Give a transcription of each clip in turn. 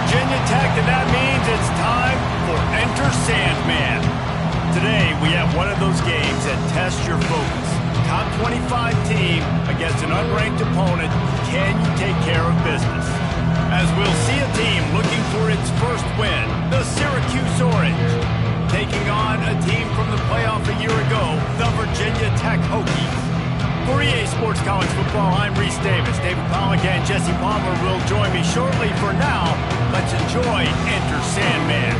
Virginia Tech, and that means it's time for Enter Sandman. Today, we have one of those games that tests your focus. Top 25 team against an unranked opponent. Can you take care of business? As we'll see a team looking for its first win, the Syracuse Orange, taking on a team from the playoff a year ago, the Virginia Tech Hokies. For EA Sports College Football, I'm Reese Davis. David Pollack and Jesse Palmer will join me shortly. For now, let's enjoy Enter Sandman.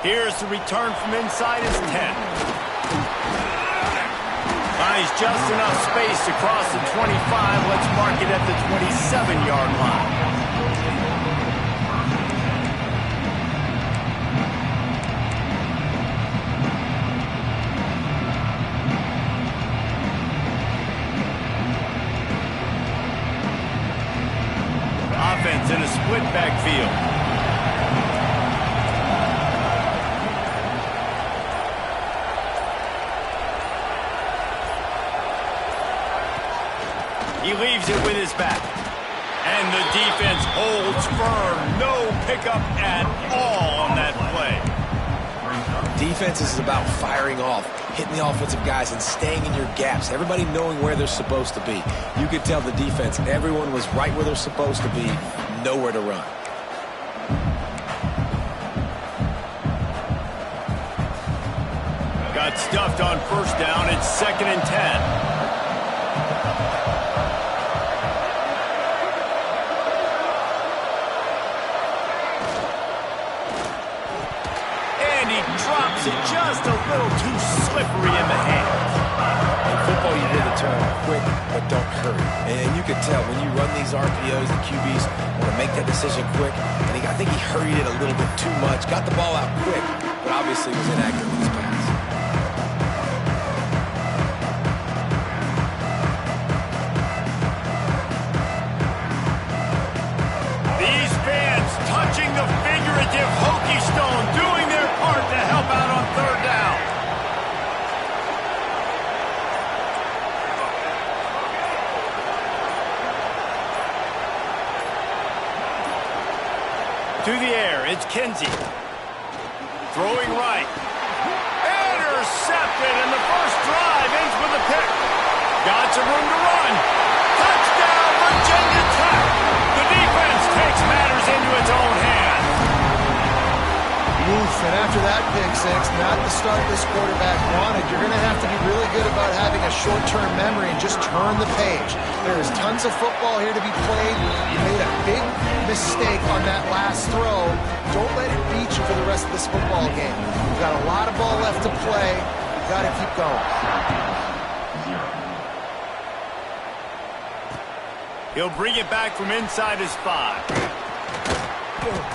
Here's the return from inside his 10. Finds just enough space across the 25. Let's mark it at the 27-yard line. Offense in a split backfield. He leaves it with his back. And the defense holds firm. No pickup at all on that play. Defense is about firing off, hitting the offensive guys, and staying in your gaps. Everybody knowing where they're supposed to be. You could tell the defense, everyone was right where they're supposed to be, nowhere to run. Got stuffed on first down. It's 2nd and 10. Drops it just a little too slippery in the hands. In football, you hear the term quick, but don't hurry. And you can tell when you run these RPOs, the QBs want to make that decision quick. And I think he hurried it a little bit too much. Got the ball out quick, but obviously was inaccurate with his pass. These fans touching the figurative Hokie stone, doing their part to help out on 3rd down. To the air, it's Kinsey. Throwing right. Intercepted, and the first drive ends with a pick. Got some room to run. Touchdown, Virginia Tech. The defense takes matters into its own hands. Oof, and after that pick six, not the start this quarterback wanted. You're going to have to be really good about having a short-term memory and just turn the page. There is tons of football here to be played. You made a big mistake on that last throw. Don't let it beat you for the rest of this football game. You've got a lot of ball left to play. You've got to keep going. He'll bring it back from inside his 5.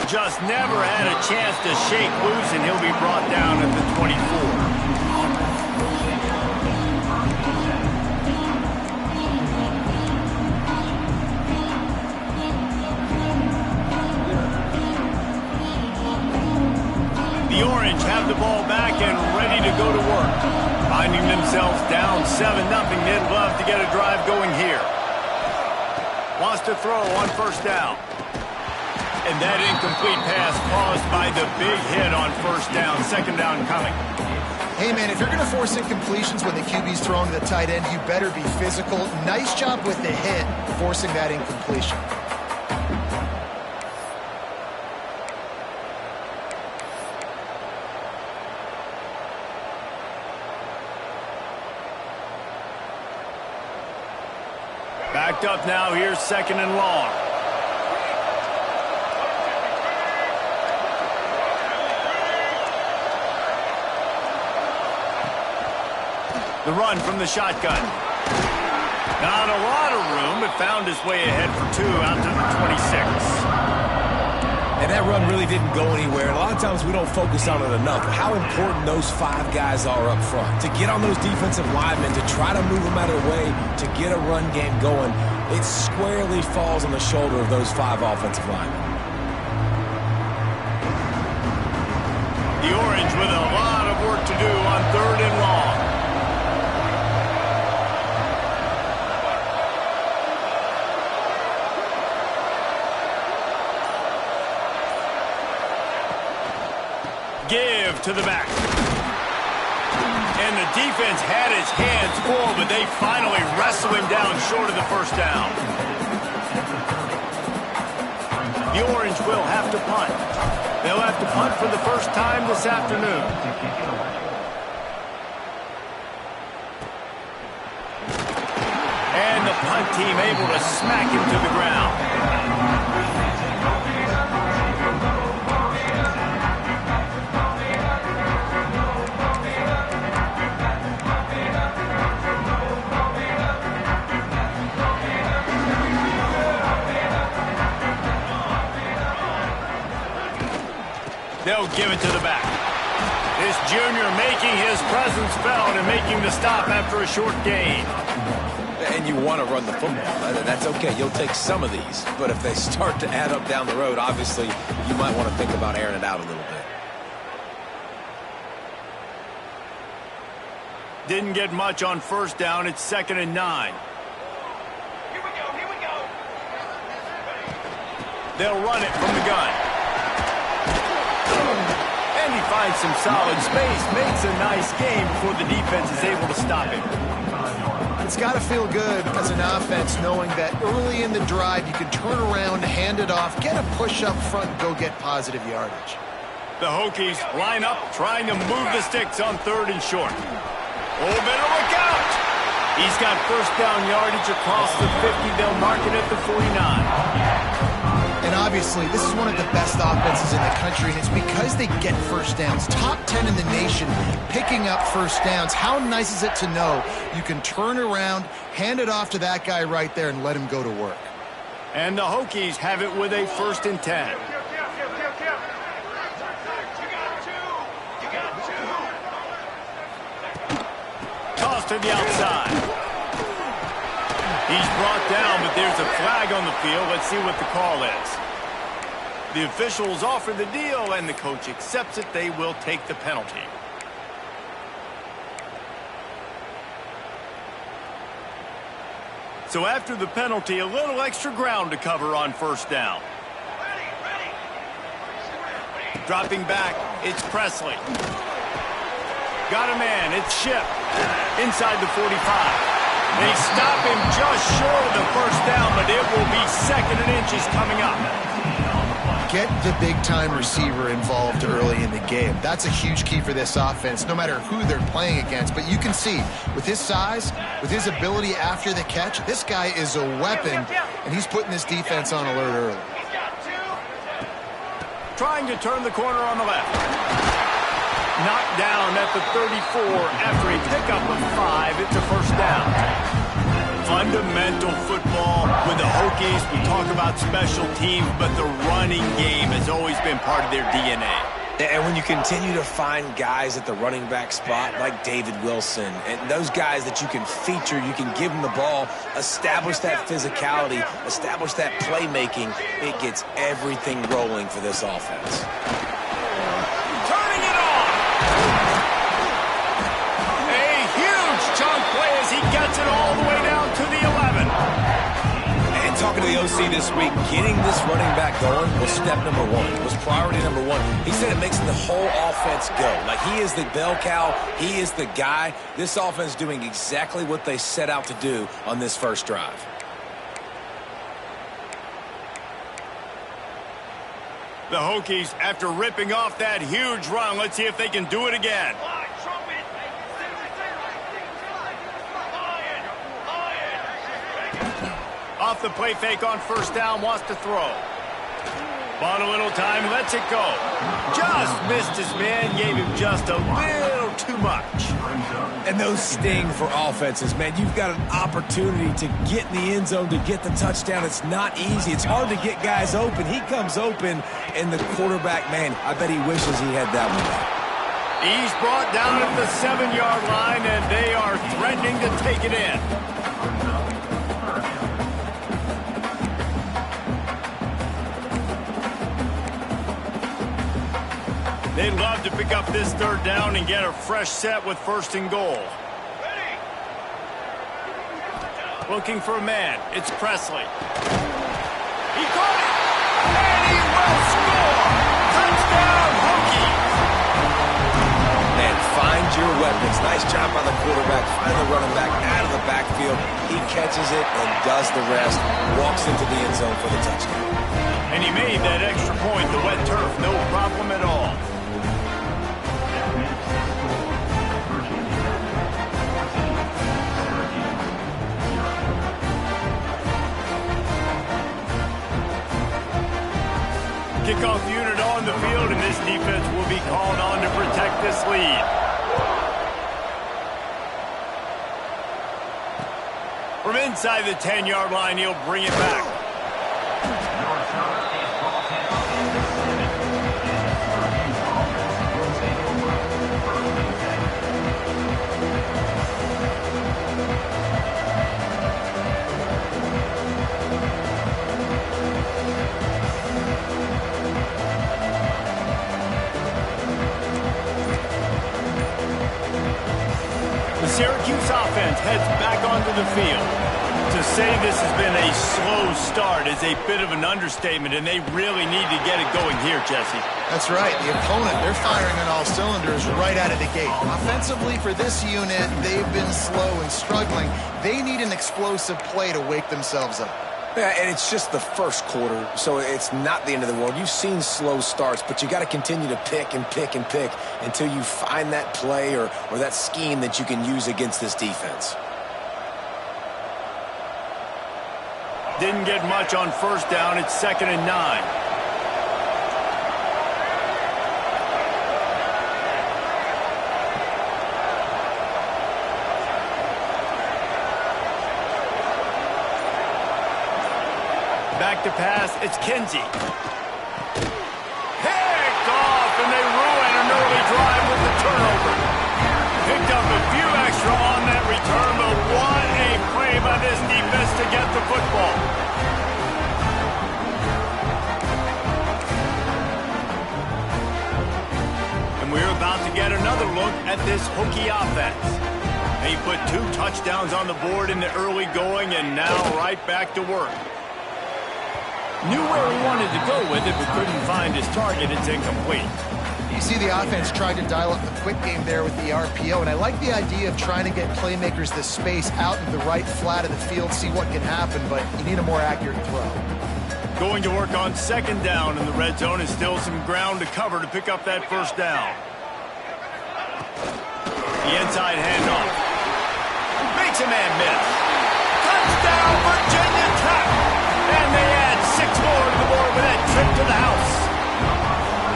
Just never had a chance to shake loose, and he'll be brought down at the 24. The Orange have the ball back and ready to go to work. Finding themselves down 7-0, they'd love to get a drive going here. Wants to throw on 1st down. And that incomplete pass caused by the big hit on 1st down. 2nd down coming. Hey, man, if you're going to force incompletions when the QB's throwing to the tight end, you better be physical. Nice job with the hit, forcing that incompletion. Backed up now, here's 2nd and long. The run from the shotgun. Not a lot of room, but found his way ahead for 2 out to the 26. And that run really didn't go anywhere. A lot of times we don't focus on it enough. How important those 5 guys are up front. To get on those defensive linemen, to try to move them out of the way, to get a run game going, it squarely falls on the shoulder of those 5 offensive linemen. The Orange with a lot of work to do on 3rd and long. Give to the back. And the defense had his hands full, but they finally wrestle him down short of the 1st down. The Orange will have to punt. They'll have to punt for the 1st time this afternoon. And the punt team able to smack him to the ground. They'll give it to the back. This junior making his presence felt and making the stop after a short gain. And you want to run the football. That's okay. You'll take some of these. But if they start to add up down the road, obviously, you might want to think about airing it out a little bit. Didn't get much on 1st down. It's 2nd and 9. Here we go. They'll run it from the gun. And he finds some solid space, makes a nice game before the defense is able to stop him. It's got to feel good as an offense knowing that early in the drive you can turn around, hand it off, get a push up front, and go get positive yardage. The Hokies line up, trying to move the sticks on 3rd and short. Oh, better look out! He's got 1st down yardage across the 50. They'll mark it at the 49. And obviously, this is one of the best offenses in the country, and it's because they get 1st downs. Top 10 in the nation picking up 1st downs. How nice is it to know you can turn around, hand it off to that guy right there, and let him go to work. And the Hokies have it with a 1st and 10. Toss to the outside. He's brought down, but there's a flag on the field. Let's see what the call is. The officials offer the deal, and the coach accepts it. They will take the penalty. So after the penalty, a little extra ground to cover on 1st down. Dropping back, it's Presley. Got a man, it's Ship. Inside the 45. They stop him just short of the 1st down, but it will be 2nd and inches coming up. Get the big-time receiver involved early in the game. That's a huge key for this offense, no matter who they're playing against. But you can see, with his size, with his ability after the catch, this guy is a weapon, and he's putting this defense on alert early. Trying to turn the corner on the left. Knocked down at the 34 after a pickup of 5. It's a 1st down. Fundamental football with the Hokies. We talk about special teams, but the running game has always been part of their DNA. And when you continue to find guys at the running back spot like David Wilson, and those guys that you can feature, you can give them the ball, establish that physicality, establish that playmaking, it gets everything rolling for this offense. Turning it on! A huge chunk play as he gets it all the way down to the 11. And talking to the OC this week, getting this running back going was step number 1, was priority number 1. He said it makes the whole offense go. Like, he is the bell cow, he is the guy. This offense doing exactly what they set out to do on this first drive. The Hokies, after ripping off that huge run, let's see if they can do it again. Off the play fake on first down, wants to throw. Bought a little time, lets it go. Just missed his man, gave him just a little too much. And those sting for offenses, man. You've got an opportunity to get in the end zone, to get the touchdown. It's not easy. It's hard to get guys open. He comes open, and the quarterback, man, I bet he wishes he had that one back. He's brought down at the 7-yard line, and they are threatening to take it in. They'd love to pick up this third down and get a fresh set with first and goal. Ready. Looking for a man. It's Presley. He caught it! And he will score! Touchdown, Hokies! Man, find your weapons. Nice job by the quarterback. Find the running back out of the backfield. He catches it and does the rest. Walks into the end zone for the touchdown. And he made that extra point. The wet turf, no problem at all. Kickoff unit on the field, and this defense will be called on to protect this lead. From inside the 10-yard line, he'll bring it back. Syracuse offense heads back onto the field. To say this has been a slow start is a bit of an understatement, and they really need to get it going here, Jesse. That's right. The opponent, they're firing on all cylinders right out of the gate. Offensively, for this unit, they've been slow and struggling. They need an explosive play to wake themselves up. Yeah, and it's just the first quarter, so it's not the end of the world. You've seen slow starts, but you got to continue to pick and pick and pick until you find that play or that scheme that you can use against this defense. Didn't get much on first down. It's 2nd and 9. Back to pass, it's Kinsey. Picked off, and they ruin an early drive with the turnover. Picked up a few extra on that return, but what a play by this defense to get the football. And we're about to get another look at this Hokie offense. They put 2 touchdowns on the board in the early going, and now right back to work. Knew where he wanted to go with it, but couldn't find his target. It's incomplete. You see the offense tried to dial up the quick game there with the RPO, and I like the idea of trying to get playmakers this space out in the right flat of the field, see what can happen, but you need a more accurate throw. Going to work on 2nd down in the red zone, and still some ground to cover to pick up that first down. The inside handoff. Makes a man miss. Touchdown, Virginia Tech! And they add 6 more to the board with that trip to the house.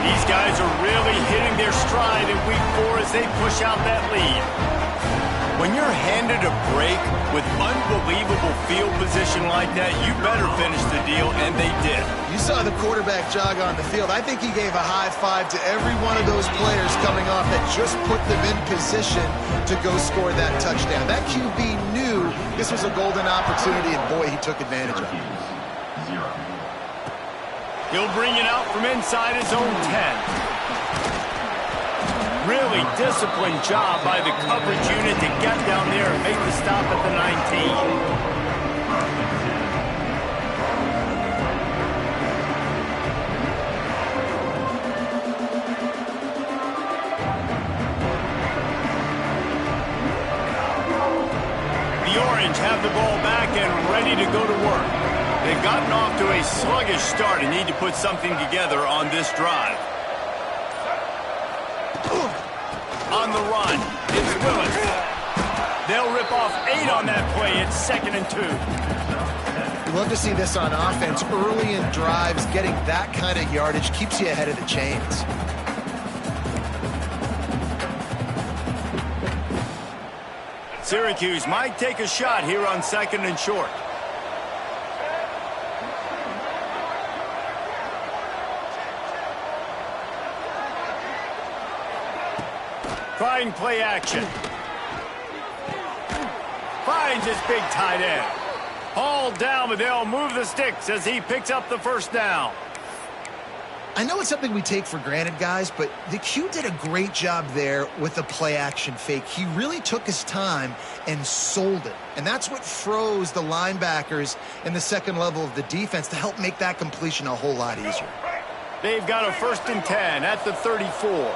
These guys are really hitting their stride in week 4 as they push out that lead. When you're handed a break with unbelievable field position like that, you better finish the deal, and they did. You saw the quarterback jog on the field. I think he gave a high five to every one of those players coming off that just put them in position to go score that touchdown. That QB knew this was a golden opportunity, and boy, he took advantage of it. He'll bring it out from inside his own 10. Really disciplined job by the coverage unit to get down there and make the stop at the 19. The Orange have the ball back and ready to go to work. They've gotten off to a sluggish start and need to put something together on this drive. On the run, it's Willis. They'll rip off 8 on that play. It's 2nd and 2. love to see this on offense. Early in drives, getting that kind of yardage keeps you ahead of the chains. Syracuse might take a shot here on 2nd and short. Trying play action. Finds his big tight end. Hauled down, but they'll move the sticks as he picks up the first down. I know it's something we take for granted, guys, but the Q did a great job there with the play-action fake. He really took his time and sold it. And that's what froze the linebackers in the second level of the defense to help make that completion a whole lot easier. They've got a 1st and 10 at the 34.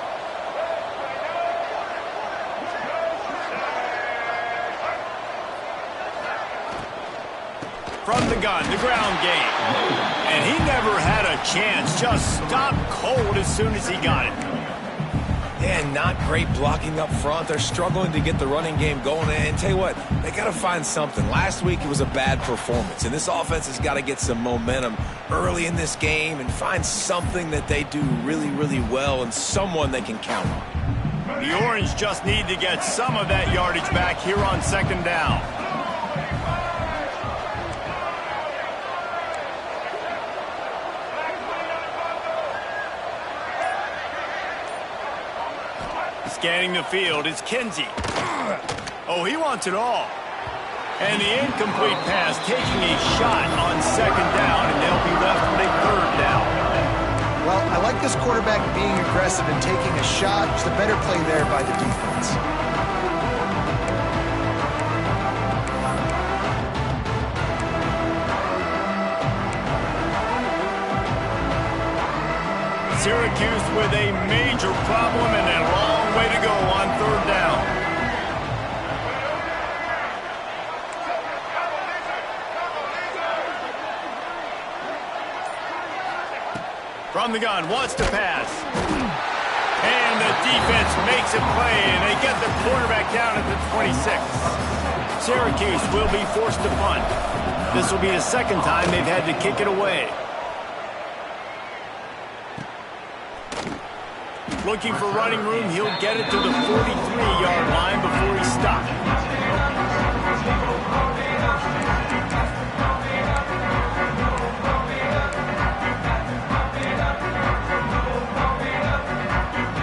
From the gun, the ground game. And he never had a chance. Just stopped cold as soon as he got it. And not great blocking up front. They're struggling to get the running game going. And tell you what, they got to find something. Last week it was a bad performance. And this offense has got to get some momentum early in this game and find something that they do really, really well and someone they can count on. The Orange just need to get some of that yardage back here on 2nd down. Scanning the field is Kinsey. Oh, he wants it all. And the incomplete pass taking a shot on 2nd down, and they'll be left with a 3rd down. Well, I like this quarterback being aggressive and taking a shot. Just a better play there by the defense. Syracuse with a major problem and a long way to go on 3rd down. From the gun, wants to pass. And the defense makes a play, and they get the quarterback down at the 26. Syracuse will be forced to punt. This will be the 2nd time they've had to kick it away. Looking for running room, he'll get it to the 43-yard line before he stops.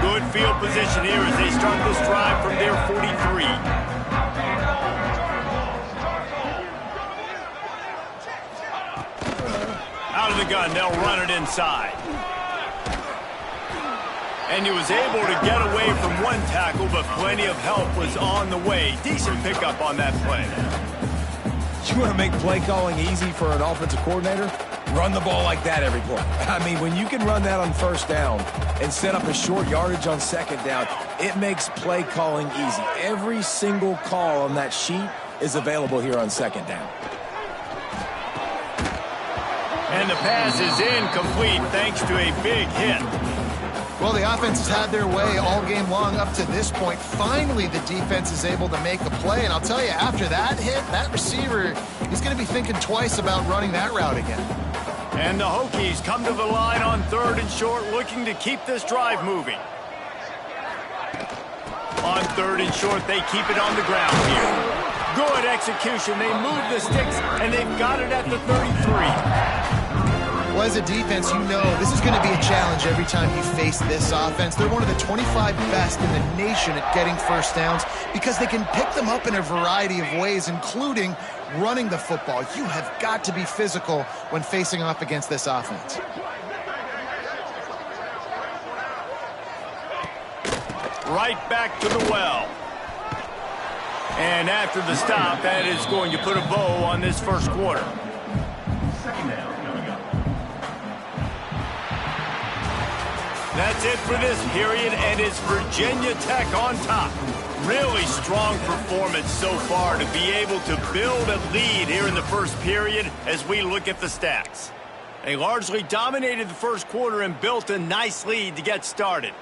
Good field position here as they start this drive from their 43. Out of the gun, they'll run it inside. And he was able to get away from one tackle, but plenty of help was on the way. Decent pickup on that play. You want to make play calling easy for an offensive coordinator? Run the ball like that every play. I mean, when you can run that on 1st down and set up a short yardage on 2nd down, it makes play calling easy. Every single call on that sheet is available here on 2nd down. And the pass is incomplete thanks to a big hit. Well, the offense has had their way all game long up to this point. Finally, the defense is able to make a play. And I'll tell you, after that hit, that receiver, he's going to be thinking twice about running that route again. And the Hokies come to the line on 3rd and short, looking to keep this drive moving. On 3rd and short, they keep it on the ground here. Good execution. They move the sticks, and they've got it at the 33. Well, as a defense, you know this is going to be a challenge every time you face this offense. They're one of the 25 best in the nation at getting 1st downs because they can pick them up in a variety of ways, including running the football. You have got to be physical when facing off against this offense. Right back to the well. And after the stop, that is going to put a bow on this 1st quarter. That's it for this period, and it's Virginia Tech on top. Really strong performance so far to be able to build a lead here in the 1st period as we look at the stats. They largely dominated the 1st quarter and built a nice lead to get started.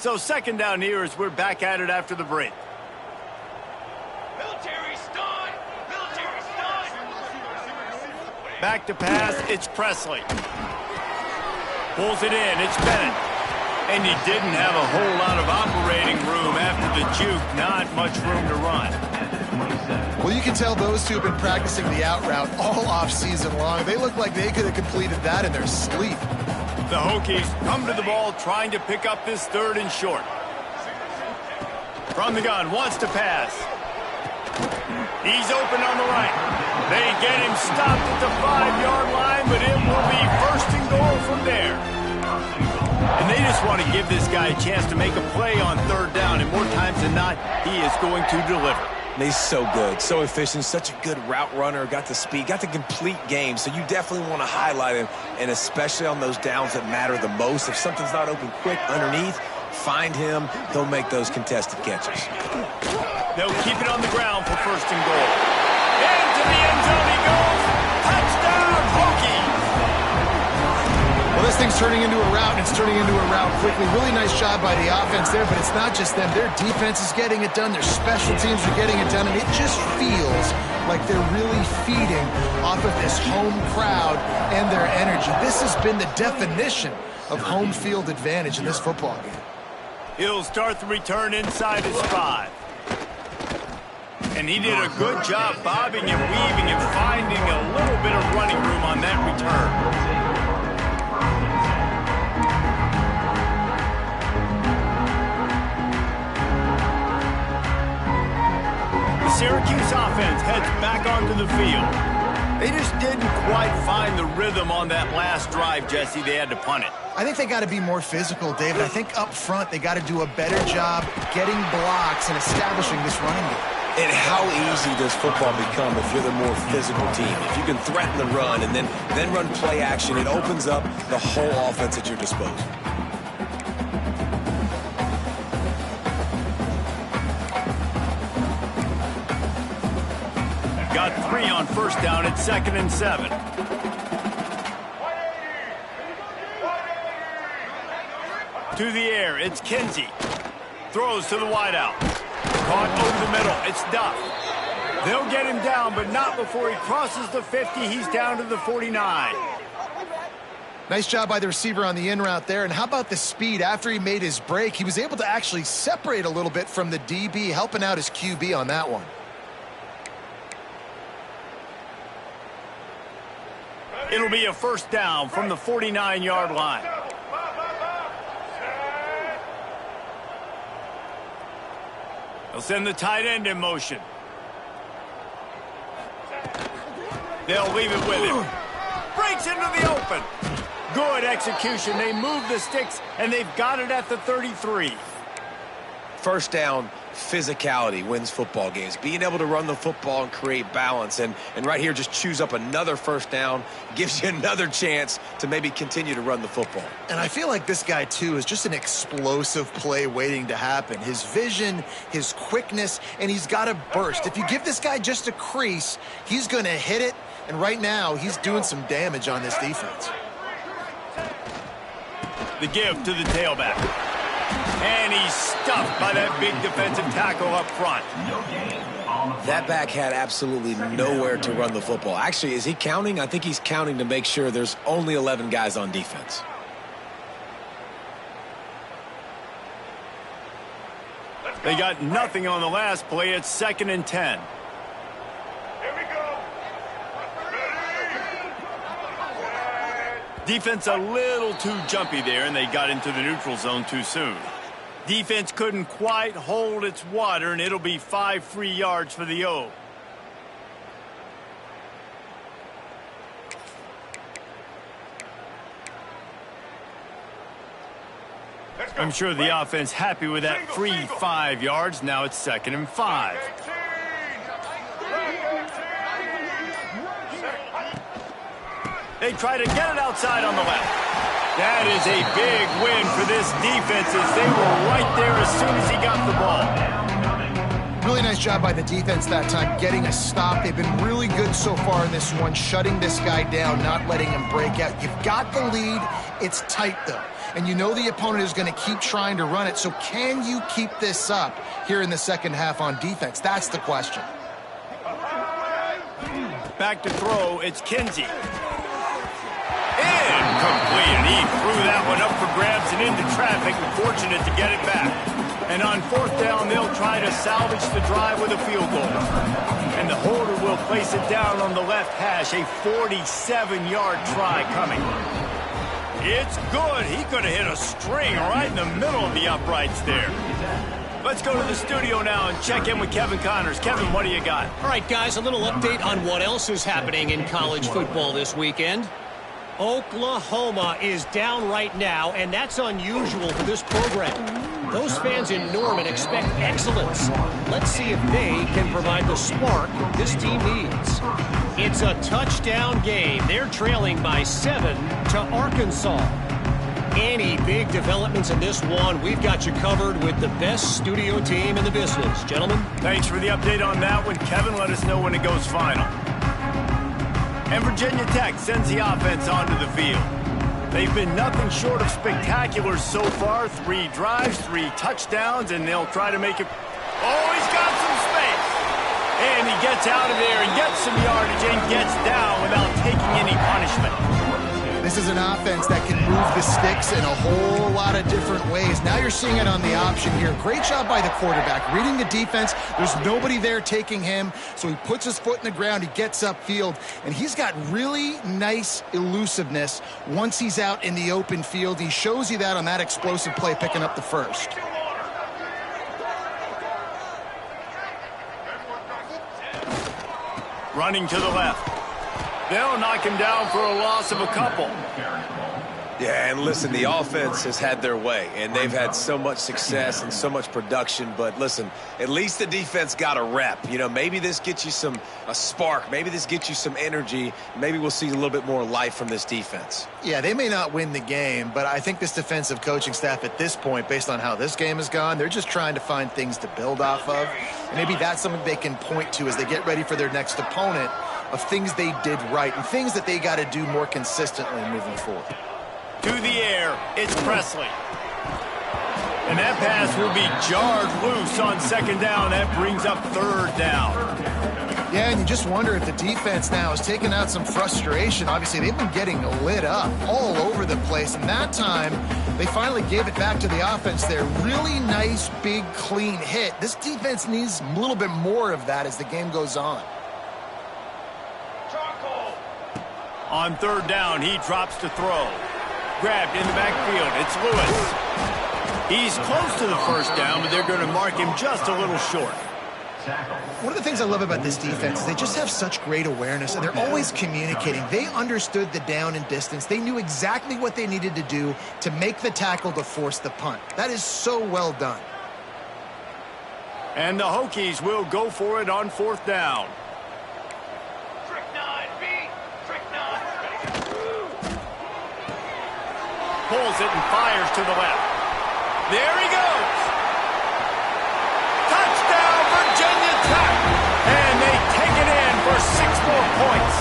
So second down here as we're back at it after the break. Military stun! Military stun! Back to pass, it's Presley. Pulls it in, it's Bennett. And you didn't have a whole lot of operating room after the juke. Not much room to run. Well, you can tell those two have been practicing the out route all off-season long. They look like they could have completed that in their sleep. The Hokies come to the ball trying to pick up this third and short. From the gun, wants to pass. He's open on the right. They get him stopped at the 5-yard line, but it will be first and goal from there. And they just want to give this guy a chance to make a play on third down, and more times than not, he is going to deliver. He's so good, so efficient, such a good route runner, got the speed, got the complete game, so you definitely want to highlight him, and especially on those downs that matter the most. If something's not open quick underneath, find him, he'll make those contested catches. They'll keep it on the ground for first and goal. Into the end zone he goes. Touchdown, Hokies! Well, this thing's turning into a route, and it's turning into a route quickly. Really nice job by the offense there, but it's not just them. Their defense is getting it done. Their special teams are getting it done, and it just feels like they're really feeding off of this home crowd and their energy. This has been the definition of home field advantage in this football game. He'll start the return inside his 5. And he did a good job bobbing and weaving and finding a little bit of running room on that return. The Syracuse offense heads back onto the field. They just didn't quite find the rhythm on that last drive, Jesse. They had to punt it. I think they got to be more physical, David. I think up front they got to do a better job getting blocks and establishing this running game. And how easy does football become if you're the more physical team? If you can threaten the run and then run play action, it opens up the whole offense at your disposal. Got 3 on first down at 2nd and 7. To the air, it's Kinsey. Throws to the wideout. Caught over the middle, it's Duff. They'll get him down, but not before he crosses the 50. He's down to the 49. Nice job by the receiver on the in route there. And how about the speed after he made his break? He was able to actually separate a little bit from the DB, helping out his QB on that one. It'll be a first down from the 49-yard line. They'll send the tight end in motion. They'll leave it with him. Breaks into the open. Good execution. They move the sticks, and they've got it at the 33. First down, physicality wins football games. Being able to run the football and create balance. And right here, just choose up another first down. Gives you another chance to maybe continue to run the football. And I feel like this guy, too, is just an explosive play waiting to happen. His vision, his quickness, and he's got a burst. If you give this guy just a crease, he's going to hit it. And right now, he's doing some damage on this defense. The give to the tailback. And he's stuffed by that big defensive tackle up front. That back had absolutely nowhere to run the football. Actually, is he counting? I think he's counting to make sure there's only 11 guys on defense. They got nothing on the last play. It's 2nd and 10. Here we go. Defense a little too jumpy there, and they got into the neutral zone too soon. Defense couldn't quite hold its water, and it'll be 5 free yards for the O. I'm sure the offense happy with that free 5 yards. Now it's 2nd and 5. They try to get it outside on the left. That is a big win for this defense as they were right there as soon as he got the ball. Really nice nice job by the defense that time getting a stop. They've been really good so far in this one, shutting this guy down, not letting him break out. You've got the lead. It's tight, though. And you know the opponent is going to keep trying to run it. So can you keep this up here in the second half on defense? That's the question. Back to throw, it's Kinsey. Incomplete, and he threw that one up for grabs and into traffic, fortunate to get it back. And on fourth down, they'll try to salvage the drive with a field goal. And the holder will place it down on the left hash, a 47-yard try coming. It's good. He could have hit a string right in the middle of the uprights there. Let's go to the studio now and check in with Kevin Connors. Kevin, what do you got? All right, guys, a little update on what else is happening in college football this weekend. Oklahoma is down right now, and that's unusual for this program. Those fans in Norman expect excellence. Let's see if they can provide the spark this team needs. It's a touchdown game. They're trailing by 7 to Arkansas. Any big developments in this one, we've got you covered with the best studio team in the business. Gentlemen? Thanks for the update on that one. Kevin, let us know when it goes final. And Virginia Tech sends the offense onto the field. They've been nothing short of spectacular so far. 3 drives, 3 touchdowns, and they'll try to make it. Oh, he's got some space. And he gets out of there and gets some yardage and gets down without taking any punishment. This is an offense that can move the sticks in a whole lot of different ways. Now you're seeing it on the option here. Great job by the quarterback. Reading the defense, there's nobody there taking him, so he puts his foot in the ground, he gets upfield, and he's got really nice elusiveness once he's out in the open field. He shows you that on that explosive play, picking up the first. Running to the left. They'll knock him down for a loss of a couple. Yeah, and listen, the offense has had their way, and they've had so much success and so much production. But listen, at least the defense got a rep. You know, maybe this gets you a spark. Maybe this gets you some energy. Maybe we'll see a little bit more life from this defense. Yeah, they may not win the game, but I think this defensive coaching staff at this point, based on how this game has gone, they're just trying to find things to build off of. And maybe that's something they can point to as they get ready for their next opponent, of things they did right and things that they got to do more consistently moving forward. To the air, it's Presley. And that pass will be jarred loose on second down. That brings up third down. Yeah, and you just wonder if the defense now is taking out some frustration. Obviously, they've been getting lit up all over the place, and that time they finally gave it back to the offense there. Really nice, big, clean hit. This defense needs a little bit more of that as the game goes on. On third down, he drops to throw. Grabbed in the backfield. It's Lewis. He's close to the first down, but they're going to mark him just a little short. One of the things I love about this defense is they just have such great awareness, and they're always communicating. They understood the down and distance. They knew exactly what they needed to do to make the tackle to force the punt. That is so well done. And the Hokies will go for it on fourth down. Pulls it and fires to the left. There he goes. Touchdown, Virginia Tech. And they take it in for 6 more points.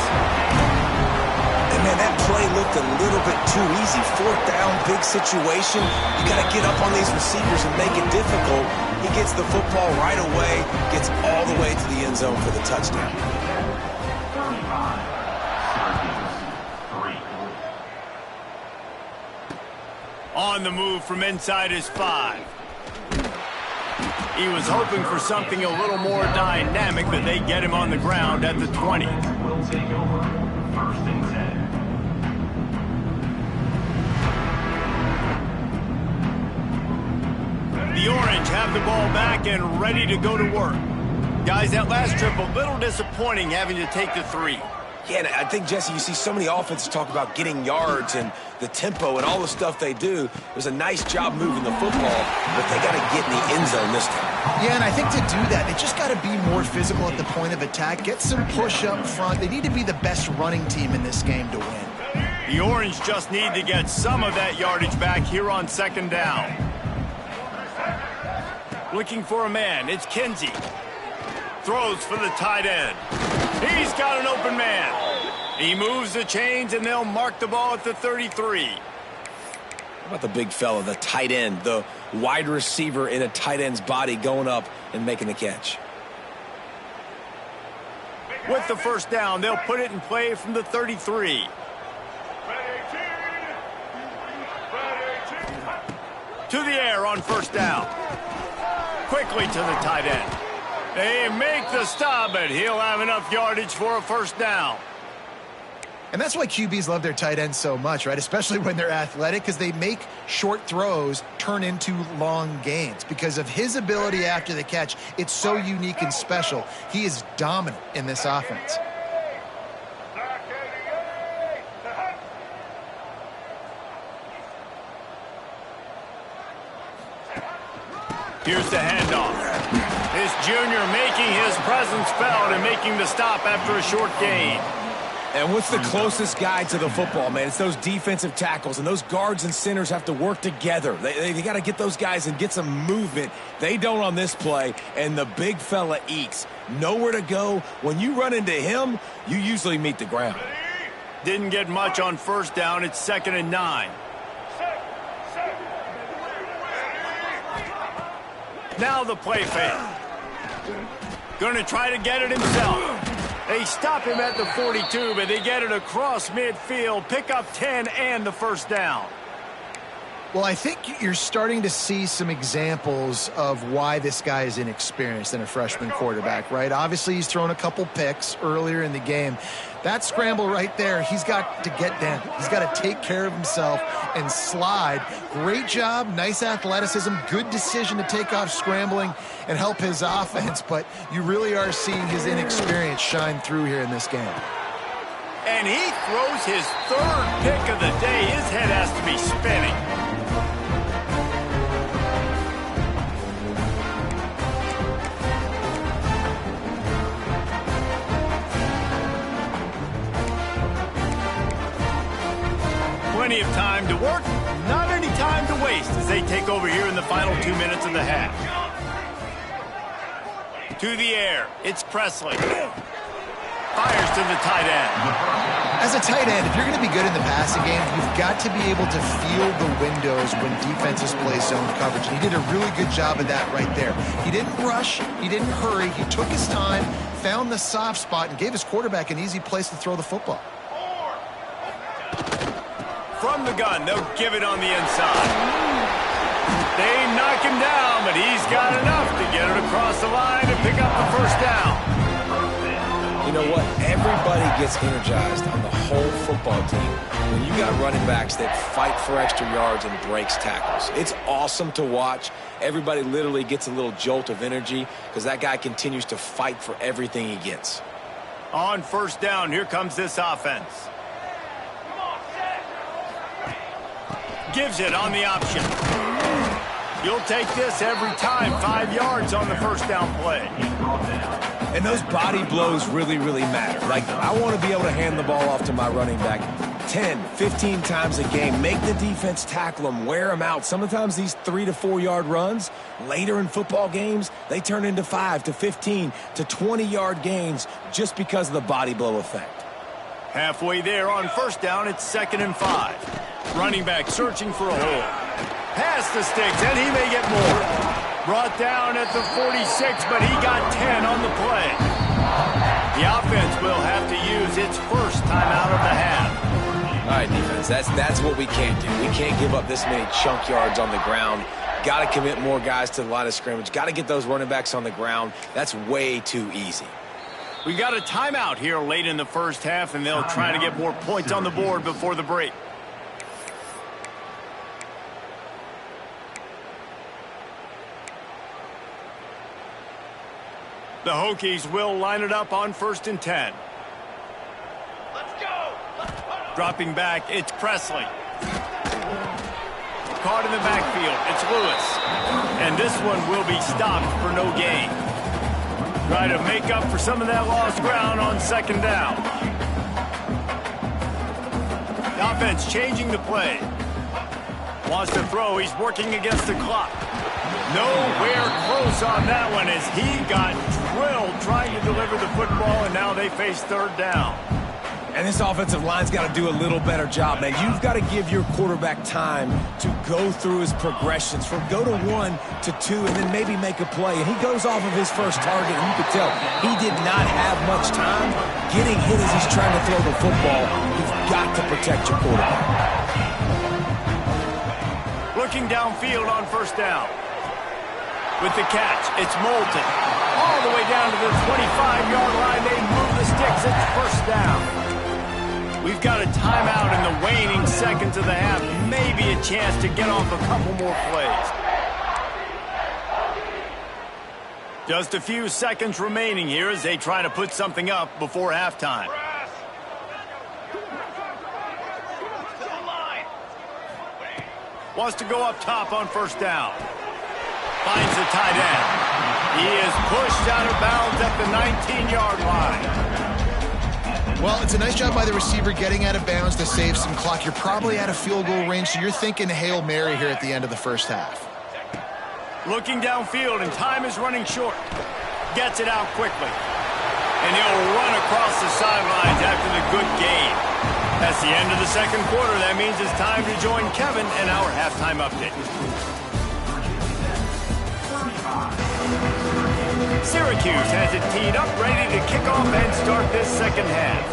And man, that play looked a little bit too easy. Fourth down, big situation. You got to get up on these receivers and make it difficult. He gets the football right away, gets all the way to the end zone for the touchdown. On the move from inside his 5. He was hoping for something a little more dynamic, but they get him on the ground at the 20. The Orange have the ball back and ready to go to work. Guys, that last trip, a little disappointing having to take the 3. Yeah, and I think, Jesse, you see so many offenses talk about getting yards and the tempo and all the stuff they do. It was a nice job moving the football, but they got to get in the end zone this time. Yeah, and I think to do that, they just got to be more physical at the point of attack, get some push up front. They need to be the best running team in this game to win. The Orange just need to get some of that yardage back here on second down. Looking for a man, it's Kinsey. Throws for the tight end. He's got an open man. He moves the chains, and they'll mark the ball at the 33. How about the big fella, the tight end, the wide receiver in a tight end's body going up and making the catch? With the first down, they'll put it in play from the 33. To the air on first down. Quickly to the tight end. They make the stop, but he'll have enough yardage for a first down. And that's why QBs love their tight ends so much, right? Especially when they're athletic, because they make short throws turn into long gains. Because of his ability after the catch, it's so unique and special. He is dominant in this offense. Here's the handoff. This junior making his presence felt and making the stop after a short gain. And what's the closest guy to the football, man? It's those defensive tackles, and those guards and centers have to work together. They got to get those guys and get some movement. They don't on this play, and the big fella eats. Nowhere to go. When you run into him, you usually meet the ground. Didn't get much on first down. It's 2nd and 9. Now the play fake. Going to try to get it himself. They stop him at the 42, but they get it across midfield, pick up 10 and the first down. Well, I think you're starting to see some examples of why this guy is inexperienced in a freshman quarterback, right? Obviously, he's thrown a couple picks earlier in the game. That scramble right there, he's got to get down. He's got to take care of himself and slide. Great job, nice athleticism, good decision to take off scrambling and help his offense, but you really are seeing his inexperience shine through here in this game. And he throws his 3rd pick of the day. His head has to be spinning. Plenty of time to work, not any time to waste as they take over here in the final 2 minutes of the half. To the air, it's Presley. Fires to the tight end. As a tight end, if you're going to be good in the passing game, you've got to be able to feel the windows when defenses play zone coverage. And he did a really good job of that right there. He didn't rush. He didn't hurry. He took his time, found the soft spot, and gave his quarterback an easy place to throw the football. From the gun, they'll give it on the inside. They knock him down, but he's got enough to get it across the line and pick up the first down. You know what? Everybody gets energized on the whole football team when you got running backs that fight for extra yards and breaks tackles. It's awesome to watch. Everybody literally gets a little jolt of energy because that guy continues to fight for everything he gets. On first down, here comes this offense. Gives it on the option. You'll take this every time. 5 yards on the first down play. And those body blows really, really matter. Like, I want to be able to hand the ball off to my running back 10, 15 times a game. Make the defense tackle them, wear them out. Sometimes these 3 to 4 yard runs, later in football games, they turn into 5 to 15 to 20 yard gains just because of the body blow effect. Halfway there on first down, it's 2nd and 5. Running back searching for a hole. Pass the sticks, and he may get more. Brought down at the 46, but he got 10 on the play. The offense will have to use its first timeout of the half. All right, defense, that's what we can't do. We can't give up this many chunk yards on the ground. Got to commit more guys to the line of scrimmage. Got to get those running backs on the ground. That's way too easy. We got a timeout here late in the first half, and they'll try to get more points on the board before the break. The Hokies will line it up on 1st and 10. Let's go! Dropping back, it's Presley. Caught in the backfield, it's Lewis. And this one will be stopped for no gain. Try to make up for some of that lost ground on 2nd down. The offense changing the play. Wants to throw, he's working against the clock. Nowhere close on that one as he got drilled trying to deliver the football, and now they face third down. And this offensive line's got to do a little better job, man. You've got to give your quarterback time to go through his progressions from go to 1 to 2 and then maybe make a play. And he goes off of his first target, and you can tell he did not have much time getting hit as he's trying to throw the football. You've got to protect your quarterback. Looking downfield on first down. With the catch, it's Moulton. All the way down to the 25-yard line. They move the sticks. It's first down. We've got a timeout in the waning seconds of the half. Maybe a chance to get off a couple more plays. Just a few seconds remaining here as they try to put something up before halftime. Wants to go up top on first down. Finds the tight end. He is pushed out of bounds at the 19-yard line. Well, it's a nice job by the receiver getting out of bounds to save some clock. You're probably out of field goal range, so you're thinking Hail Mary here at the end of the first half. Looking downfield, and time is running short. Gets it out quickly. And he'll run across the sidelines after the good gain. That's the end of the second quarter. That means it's time to join Kevin and our halftime update. Syracuse has it teed up, ready to kick off and start this second half.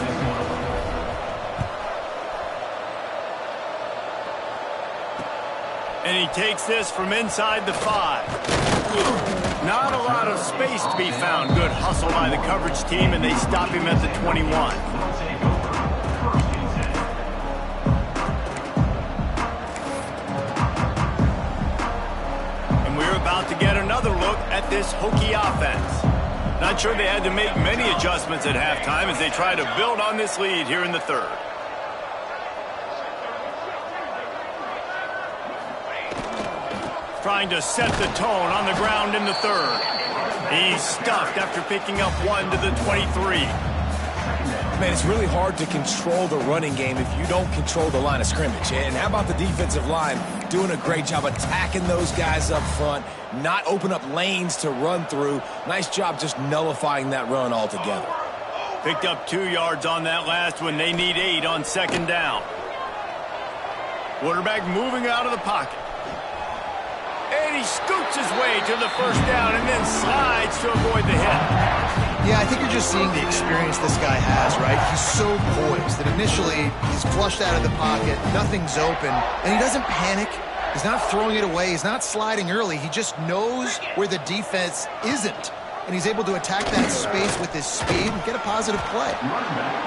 And he takes this from inside the 5. Not a lot of space to be found. Good hustle by the coverage team, and they stop him at the 21. About to get another look at this Hokie offense. Not sure they had to make many adjustments at halftime as they try to build on this lead here in the third. Trying to set the tone on the ground in the third. He's stuffed after picking up 1 to the 23. Man, it's really hard to control the running game if you don't control the line of scrimmage. And how about the defensive line doing a great job attacking those guys up front, not open up lanes to run through. Nice job just nullifying that run altogether. Picked up 2 yards on that last one. They need 8 on second down. Quarterback moving out of the pocket. And he scoots his way to the first down and then slides to avoid the hit. Yeah, I think you're just seeing the experience this guy has, right? He's so poised that initially he's flushed out of the pocket, nothing's open, and he doesn't panic. He's not throwing it away. He's not sliding early. He just knows where the defense isn't, and he's able to attack that space with his speed and get a positive play.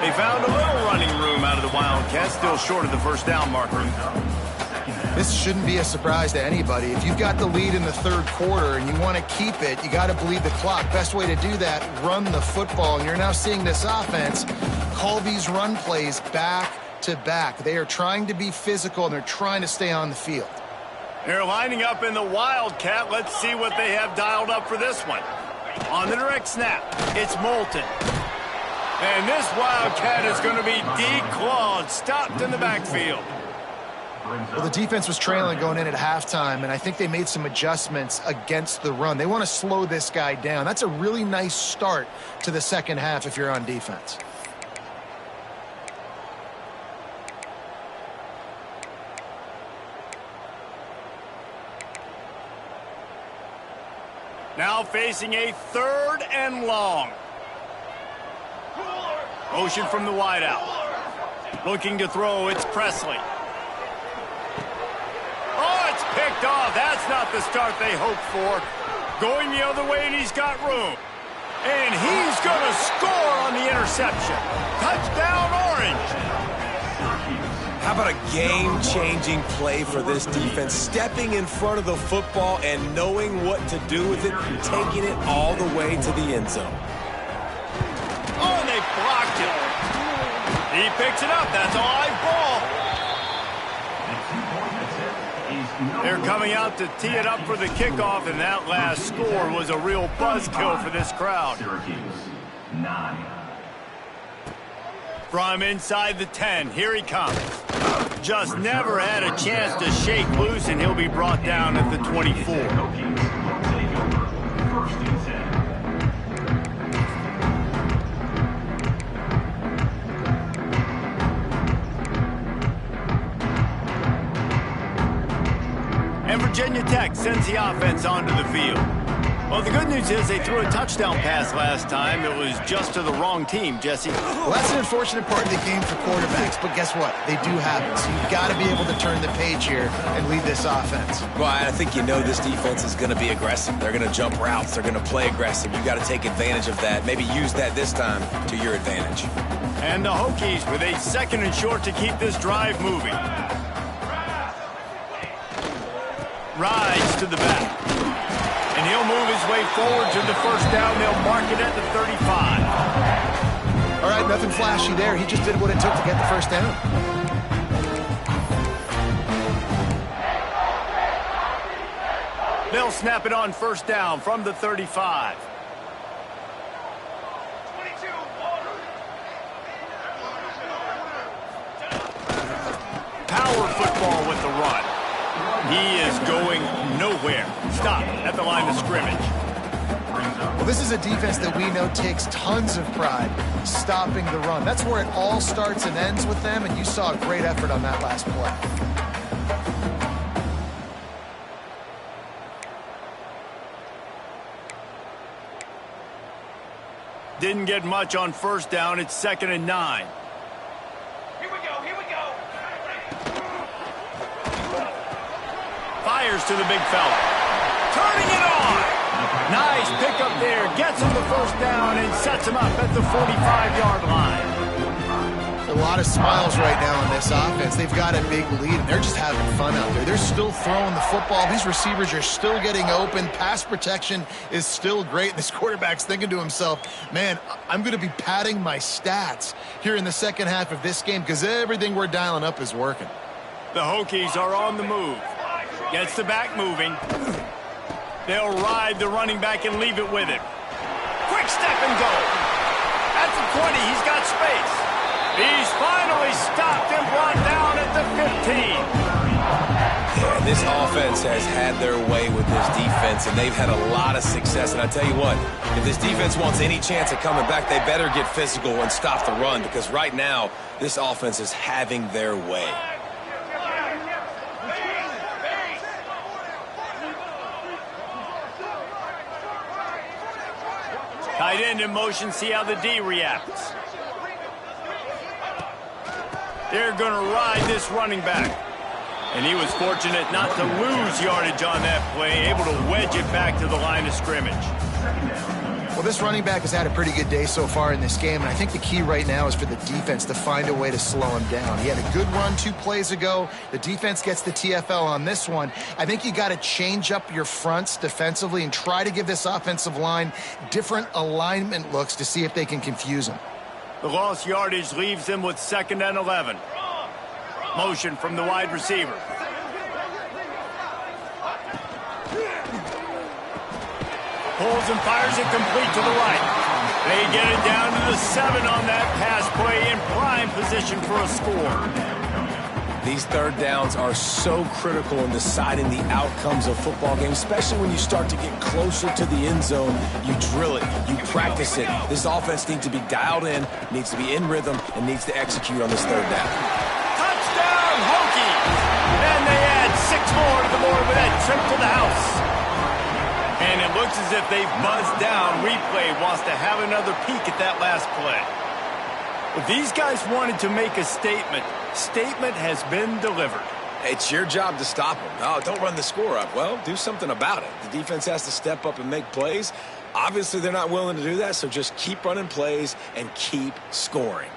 They found a little running room out of the Wildcats, still short of the first down marker. This shouldn't be a surprise to anybody. If you've got the lead in the third quarter and you want to keep it, you got to bleed the clock. Best way to do that, run the football. And you're now seeing this offense call these run plays back to back. They are trying to be physical, and they're trying to stay on the field. They're lining up in the Wildcat. Let's see what they have dialed up for this one. On the direct snap, it's Moulton. And this Wildcat is going to be declawed, stopped in the backfield. Well, the defense was trailing going in at halftime, and I think they made some adjustments against the run. They want to slow this guy down. That's a really nice start to the second half if you're on defense. Now facing a third and long. Motion from the wideout. Looking to throw, it's Presley. Oh, it's picked off. That's not the start they hoped for. Going the other way, and he's got room. And he's going to score on the interception. Touchdown, Orange. How about a game-changing play for this defense? Stepping in front of the football and knowing what to do with it, taking it all the way to the end zone. Oh, and they blocked it. He picks it up. That's a live ball. They're coming out to tee it up for the kickoff, and that last score was a real buzzkill for this crowd. Syracuse, 9. From inside the 10, here he comes. Just never had a chance to shake loose, and he'll be brought down at the 24. And Virginia Tech sends the offense onto the field. Well, the good news is they threw a touchdown pass last time. It was just to the wrong team, Jesse. Well, that's an unfortunate part of the game for quarterbacks, but guess what? They do happen. So you've got to be able to turn the page here and lead this offense. Well, I think you know this defense is going to be aggressive. They're going to jump routes. They're going to play aggressive. You got to take advantage of that. Maybe use that this time to your advantage. And the Hokies with a 2nd and short to keep this drive moving. Rides to the back. And he'll move his way forward to the first down. They'll mark it at the 35. All right, nothing flashy there. He just did what it took to get the first down. They'll snap it on first down from the 35. Power football with the run. He is going nowhere. Stop at the line of scrimmage. Well, this is a defense that we know takes tons of pride stopping the run. That's where it all starts and ends with them, and you saw a great effort on that last play. Didn't get much on first down. It's 2nd and 9. Here we go, here we go. Fires to the big fella. Turning it on. Nice pickup there. Gets him the first down and sets him up at the 45-yard line. A lot of smiles right now on this offense. They've got a big lead, and they're just having fun out there. They're still throwing the football. These receivers are still getting open. Pass protection is still great. This quarterback's thinking to himself, man, I'm going to be padding my stats here in the second half of this game because everything we're dialing up is working. The Hokies are on the move. Gets the back moving. They'll ride the running back and leave it with him. Quick step and go. At the 20, he's got space. He's finally stopped and brought down at the 15. Yeah, this offense has had their way with this defense, and they've had a lot of success. And I tell you what, if this defense wants any chance of coming back, they better get physical and stop the run, because right now, this offense is having their way. Tight end in motion, see how the D reacts. They're going to ride this running back. And he was fortunate not to lose yardage on that play, able to wedge it back to the line of scrimmage. Well, this running back has had a pretty good day so far in this game, and I think the key right now is for the defense to find a way to slow him down. He had a good run 2 plays ago. The defense gets the TFL on this one. I think you got to change up your fronts defensively and try to give this offensive line different alignment looks to see if they can confuse him. The lost yardage leaves them with 2nd and 11. Motion from the wide receiver. Pulls and fires it complete to the right. They get it down to the 7 on that pass play in prime position for a score. These third downs are so critical in deciding the outcomes of football games, especially when you start to get closer to the end zone. You drill it, you practice it. This offense needs to be dialed in, needs to be in rhythm, and needs to execute on this third down. Touchdown, Hokies! And they add 6 more to the board with that trip to the house. And it looks as if they've buzzed down. Replay wants to have another peek at that last play. But these guys wanted to make a statement. Statement has been delivered. It's your job to stop them. Oh, don't run the score up. Well, do something about it. The defense has to step up and make plays. Obviously, they're not willing to do that, so just keep running plays and keep scoring.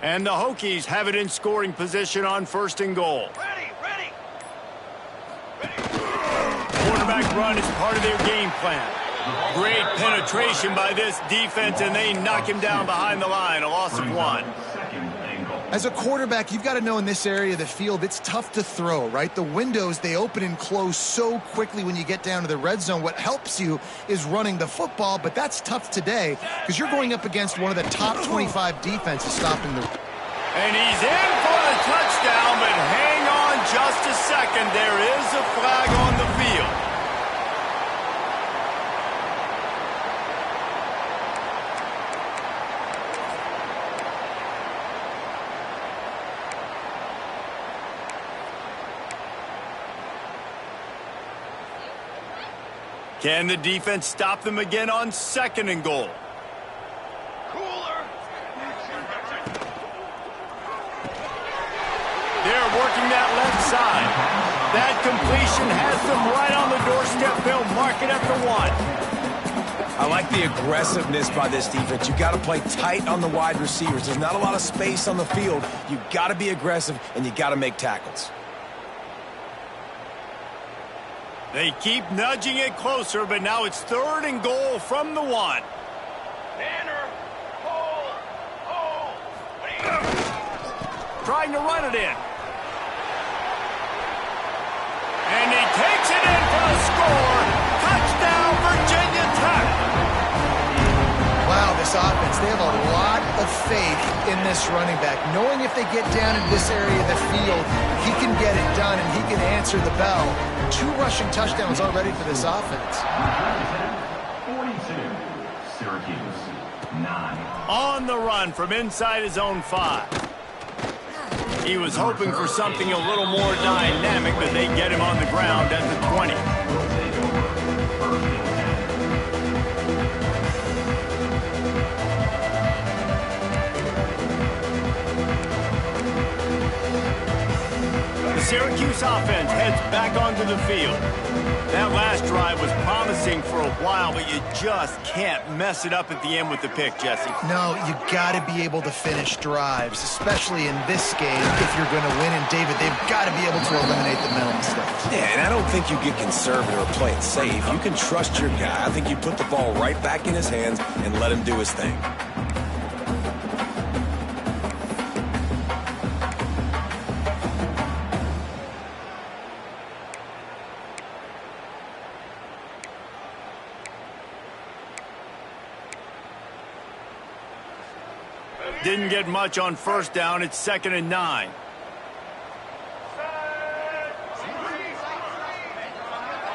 And the Hokies have it in scoring position on 1st and goal. Ready, ready. Quarterback run is part of their game plan. Great penetration by this defense, and they knock him down behind the line, a loss of 1. As a quarterback, you've got to know in this area of the field, it's tough to throw, right? The windows, they open and close so quickly when you get down to the red zone. What helps you is running the football, but that's tough today because you're going up against one of the top 25 defenses stopping the... And he's in for the touchdown, but hang on just a second. There is a flag on the field. Can the defense stop them again on 2nd and goal? Cooler. They're working that left side. That completion has them right on the doorstep. They'll mark it at the 1. I like the aggressiveness by this defense. You got to play tight on the wide receivers. There's not a lot of space on the field. You got to be aggressive, and you got to make tackles. They keep nudging it closer, but now it's 3rd and goal from the 1. Banner. Hold. Hold. What are you doing? Trying to run it in. And he takes it in for the score. Touchdown, Virginia Tech. Wow, this offense, they have a lot of faith in this running back. Knowing if they get down in this area of the field, he can get it done and he can answer the bell. 2 rushing touchdowns already for this offense. 42, Syracuse, 9. On the run from inside his own 5. He was hoping for something a little more dynamic, but they get him on the ground at the 20. The Syracuse offense heads back onto the field. That last drive was promising for a while, but you just can't mess it up at the end with the pick, Jesse. No, you got to be able to finish drives, especially in this game if you're going to win. And David, they've got to be able to eliminate the mental mistakes. Yeah, and I don't think you get conservative or play it safe. You can trust your guy. I think you put the ball right back in his hands and let him do his thing. Didn't get much on 1st down. It's 2nd and 9.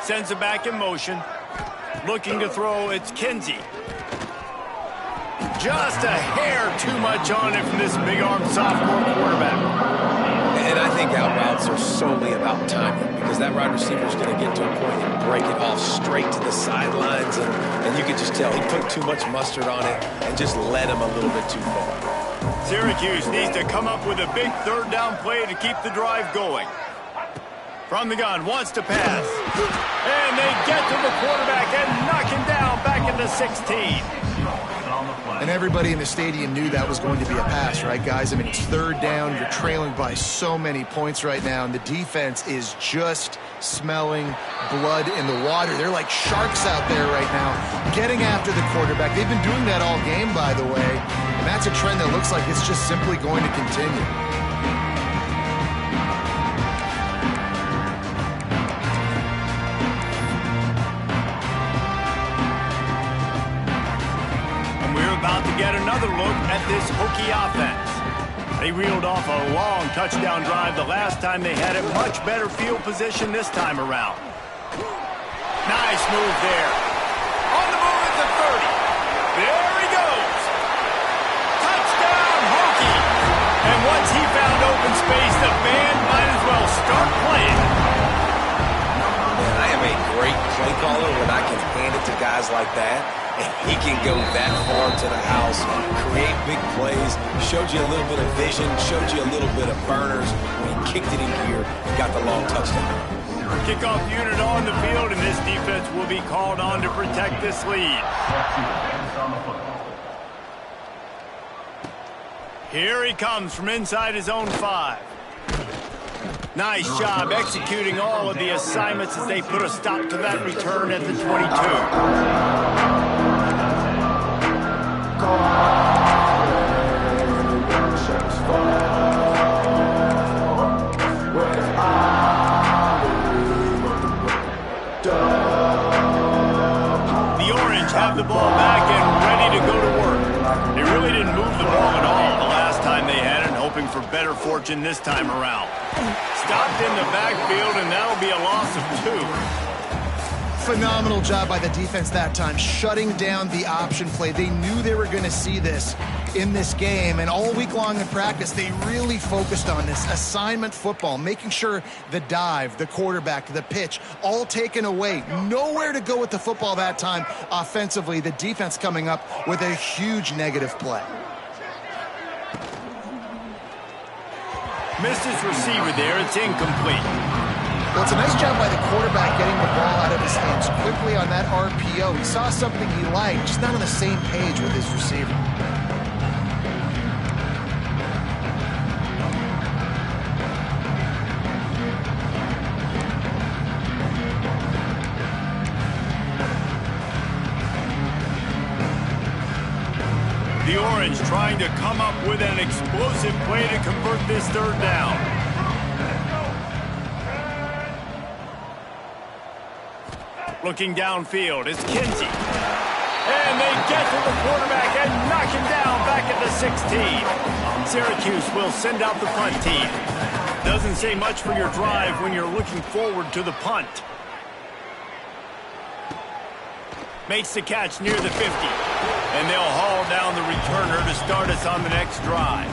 Sends it back in motion. Looking to throw, it's Kinsey. Just a hair too much on it from this big-armed sophomore quarterback. And I think out routes are solely about timing because that wide receiver is going to get to a point and break it off straight to the sidelines. And you could just tell he put too much mustard on it and just led him a little bit too far. Syracuse needs to come up with a big 3rd down play to keep the drive going. From the gun, wants to pass. And they get to the quarterback and knock him down back into 16. And everybody in the stadium knew that was going to be a pass, right, guys? I mean, it's 3rd down. You're trailing by so many points right now, and the defense is just smelling blood in the water. They're like sharks out there right now, getting after the quarterback. They've been doing that all game, by the way, and that's a trend that looks like it's just simply going to continue. About to get another look at this Hokie offense. They reeled off a long touchdown drive the last time they had it. Much better field position this time around. Nice move there. On the move at the 30. There he goes. Touchdown, Hokie. And once he found open space, the band might as well start playing. Man, I am a great play caller when I can hand it to guys like that. And he can go that far to the house, create big plays, showed you a little bit of vision, showed you a little bit of burners. When he kicked it in gear, got the long touchdown. Kickoff unit on the field, and this defense will be called on to protect this lead. Here he comes from inside his own 5. Nice job executing all of the assignments as they put a stop to that return at the 22. The Orange have the ball back and ready to go to work. They really didn't move the ball at all the last time they had it, hoping for better fortune this time around. Stopped in the backfield, and that'll be a loss of 2. Phenomenal job by the defense that time, shutting down the option play. They knew they were going to see this. in this game, and all week long in practice, they really focused on this assignment football, making sure the dive, the quarterback, the pitch, all taken away. Nowhere to go with the football that time offensively. The defense coming up with a huge negative play. Missed his receiver there. It's incomplete. Well, it's a nice job by the quarterback getting the ball out of his hands quickly on that RPO. He saw something he liked, just not on the same page with his receiver. The Orange trying to come up with an explosive play to convert this third down. Looking downfield, it's Kinsey. And they get to the quarterback and knock him down back at the 16. Syracuse will send out the punt team. Doesn't say much for your drive when you're looking forward to the punt. Makes the catch near the 50. And they'll haul down the returner to start us on the next drive.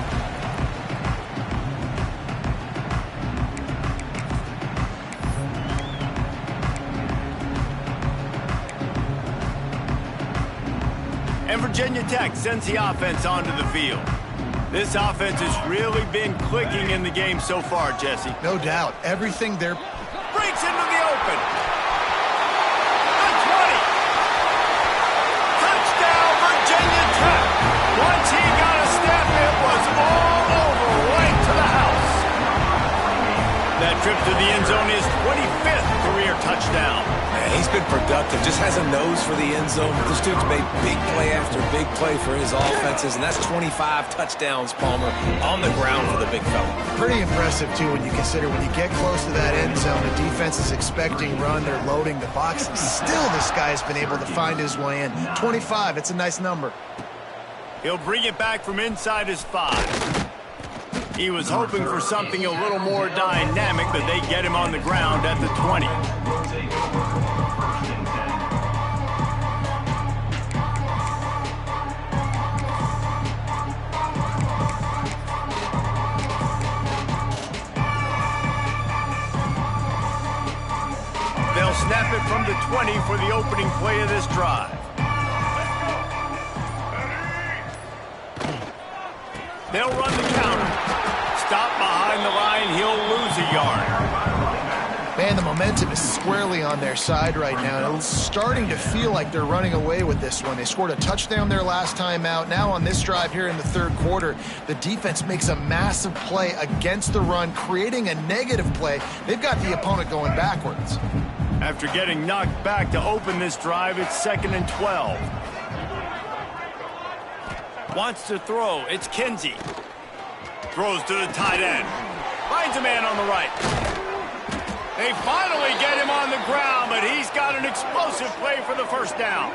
And Virginia Tech sends the offense onto the field. This offense has really been clicking in the game so far, Jesse. No doubt. Everything there Breaks into the open. The 20. Touchdown, Virginia Tech. Once he got a step, it was all over, right to the house. That trip to the end zone is 25th career touchdown. Man, he's been productive, just has a nose for the end zone. This dude's made big play after big play for his offenses, and that's 25 touchdowns, Palmer, on the ground for the big fella. pretty impressive, too, when you consider when you get close to that end zone, the defense is expecting run, they're loading the box, and still this guy's been able to find his way in. 25, it's a nice number. He'll bring it back from inside his 5. He was hoping for something a little more dynamic, but they get him on the ground at the 20. They'll snap it from the 20 for the opening play of this drive. They'll run the counter. Stop behind the line, he'll lose a yard. Man, the momentum is squarely on their side right now. It's starting to feel like they're running away with this one. They scored a touchdown their last time out. Now on this drive here in the third quarter, the defense makes a massive play against the run, creating a negative play. They've got the opponent going backwards. After getting knocked back to open this drive, it's 2nd and 12. Wants to throw, it's Kinsey. Throws to the tight end. Finds a man on the right. They finally get him on the ground, but he's got an explosive play for the first down.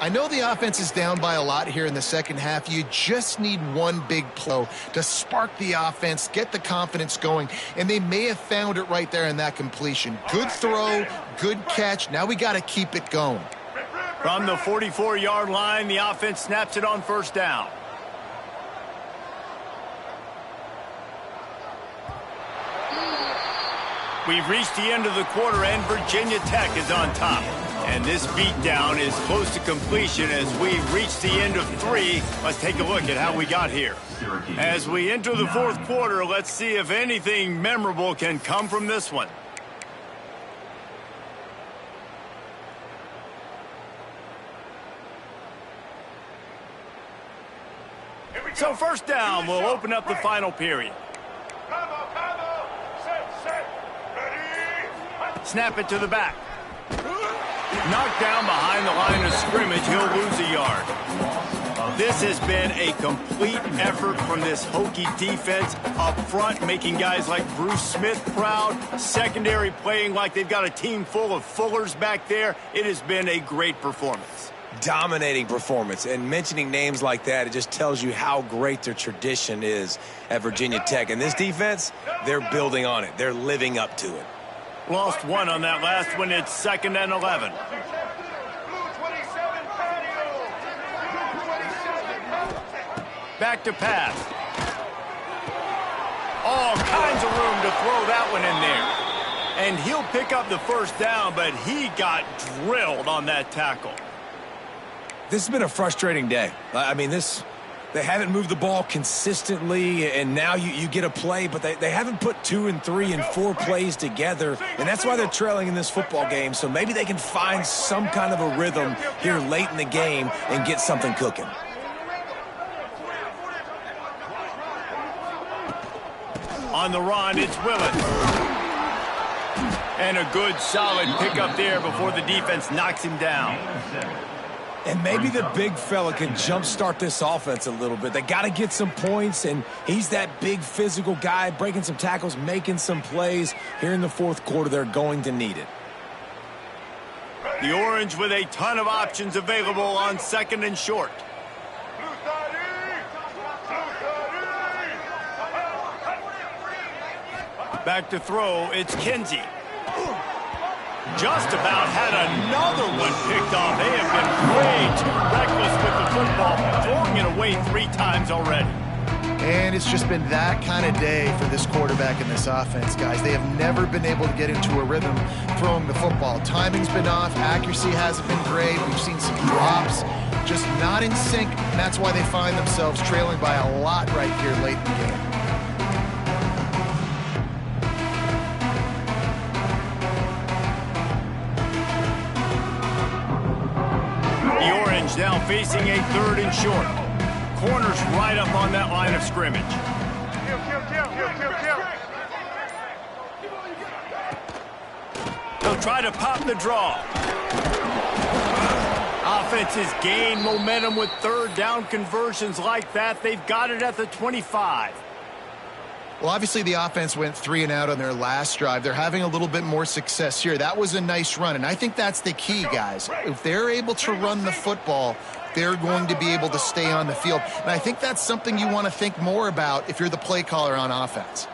I know the offense is down by a lot here in the second half. You just need one big play to spark the offense, get the confidence going, and they may have found it right there in that completion. Good throw, good catch. Now we got to keep it going. From the 44-yard line, the offense snaps it on first down. We've reached the end of the quarter, and Virginia Tech is on top. And this beatdown is close to completion as we reach the end of 3. Let's take a look at how we got here. As we enter the fourth quarter, let's see if anything memorable can come from this one. So first down, we'll open up the final period. Snap it to the back. Knocked down behind the line of scrimmage, he'll lose a yard. This has been a complete effort from this Hokie defense up front, making guys like Bruce Smith proud. Secondary playing like they've got a team full of Fullers back there. It has been a great performance. Dominating performance, and mentioning names like that, it just tells you how great their tradition is at Virginia Tech. And this defense, they're building on it. They're living up to it. Lost one on that last one. It's 2nd and 11. back to pass. All kinds of room to throw that one in there. And he'll pick up the first down, but he got drilled on that tackle. This has been a frustrating day. I mean, they haven't moved the ball consistently, and now you get a play, but they haven't put 2 and 3 and 4 plays together, and that's why they're trailing in this football game. So maybe they can find some kind of a rhythm here late in the game and get something cooking. On the run, it's Willis. And a good, solid pickup there before the defense knocks him down. And maybe the big fella can jumpstart this offense a little bit. They got to get some points, and he's that big physical guy, breaking some tackles, making some plays. Here in the fourth quarter, they're going to need it. The Orange with a ton of options available on 2nd and short. Back to throw, it's Kinsey. Just about had another one picked off. They have been way too reckless with the football, throwing it away 3 times already. And it's just been that kind of day for this quarterback and this offense, guys. They have never been able to get into a rhythm throwing the football. Timing's been off. Accuracy hasn't been great. We've seen some drops, just not in sync, and that's why they find themselves trailing by a lot right here late in the game. Now facing a 3rd and short. Corners right up on that line of scrimmage. They'll try to pop the draw. Offense has gained momentum with 3rd down conversions like that. They've got it at the 25. Well, obviously the offense went 3 and out on their last drive. They're having a little bit more success here. That was a nice run, and I think that's the key, guys. If they're able to run the football, they're going to be able to stay on the field. And I think that's something you want to think more about if you're the play caller on offense.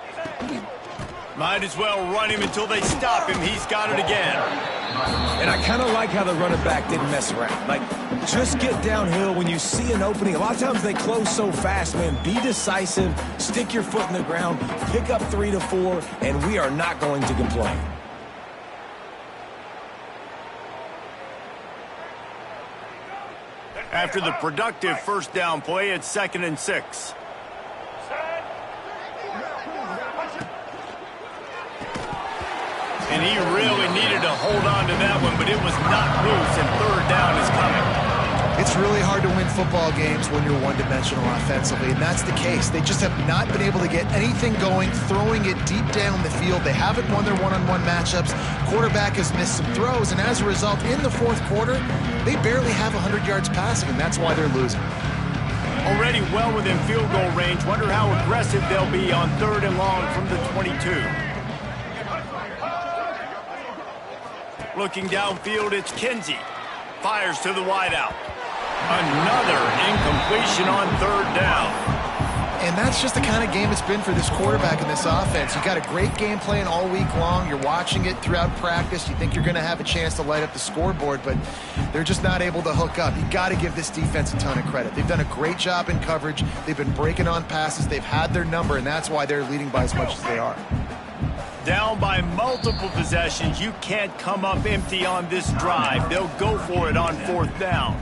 Might as well run him until they stop him. He's got it again. And I kind of like how the running back didn't mess around. Like, just get downhill when you see an opening. A lot of times they close so fast, man. Be decisive, stick your foot in the ground, pick up 3 to 4, and we are not going to complain. After the productive first down play, it's 2nd and 6. And he really needed to hold on to that one, but it was knocked loose, and 3rd down is coming. It's really hard to win football games when you're one-dimensional offensively, and that's the case. They just have not been able to get anything going, throwing it deep down the field. They haven't won their one-on-one matchups. Quarterback has missed some throws, and as a result, in the fourth quarter, they barely have 100 yards passing, and that's why they're losing. Already well within field goal range. Wonder how aggressive they'll be on 3rd and long from the 22. Looking downfield, it's Kinsey. Fires to the wideout. Another incompletion on 3rd down. And that's just the kind of game it's been for this quarterback and this offense. You got a great game plan all week long. You're watching it throughout practice. You think you're going to have a chance to light up the scoreboard, but they're just not able to hook up. You got to give this defense a ton of credit. They've done a great job in coverage. They've been breaking on passes. They've had their number, and that's why they're leading by as much as they are. Down by multiple possessions. You can't come up empty on this drive. They'll go for it on 4th down.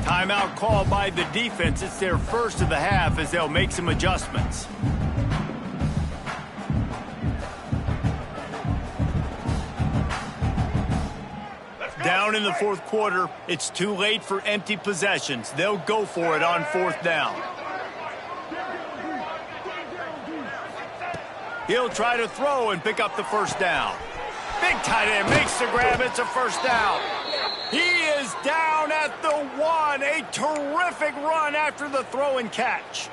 Timeout called by the defense. It's their first of the half as they'll make some adjustments. Down in the fourth quarter, it's too late for empty possessions. They'll go for it on 4th down. He'll try to throw and pick up the first down. Big tight end makes the grab. It's a first down. He is down at the 1. A terrific run after the throw and catch.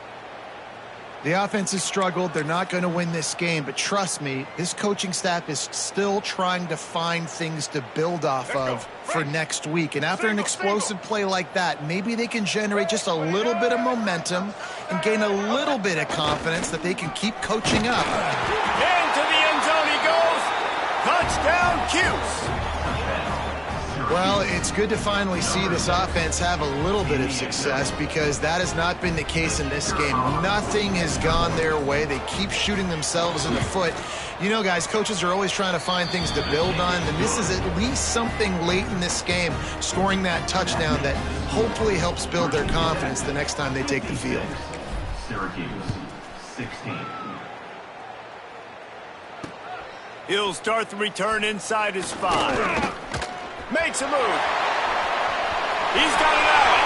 The offense has struggled. They're not going to win this game, but trust me, this coaching staff is still trying to find things to build off of for next week. And after an explosive play like that, maybe they can generate just a little bit of momentum and gain a little bit of confidence that they can keep coaching up. Into the end zone he goes. Touchdown, Cuse. Well, it's good to finally see this offense have a little bit of success because that has not been the case in this game. Nothing has gone their way. They keep shooting themselves in the foot. You know, guys, coaches are always trying to find things to build on, and this is at least something late in this game, scoring that touchdown that hopefully helps build their confidence the next time they take the field. Syracuse, 16. He'll start the return inside his 5. Makes a move. He's got it out.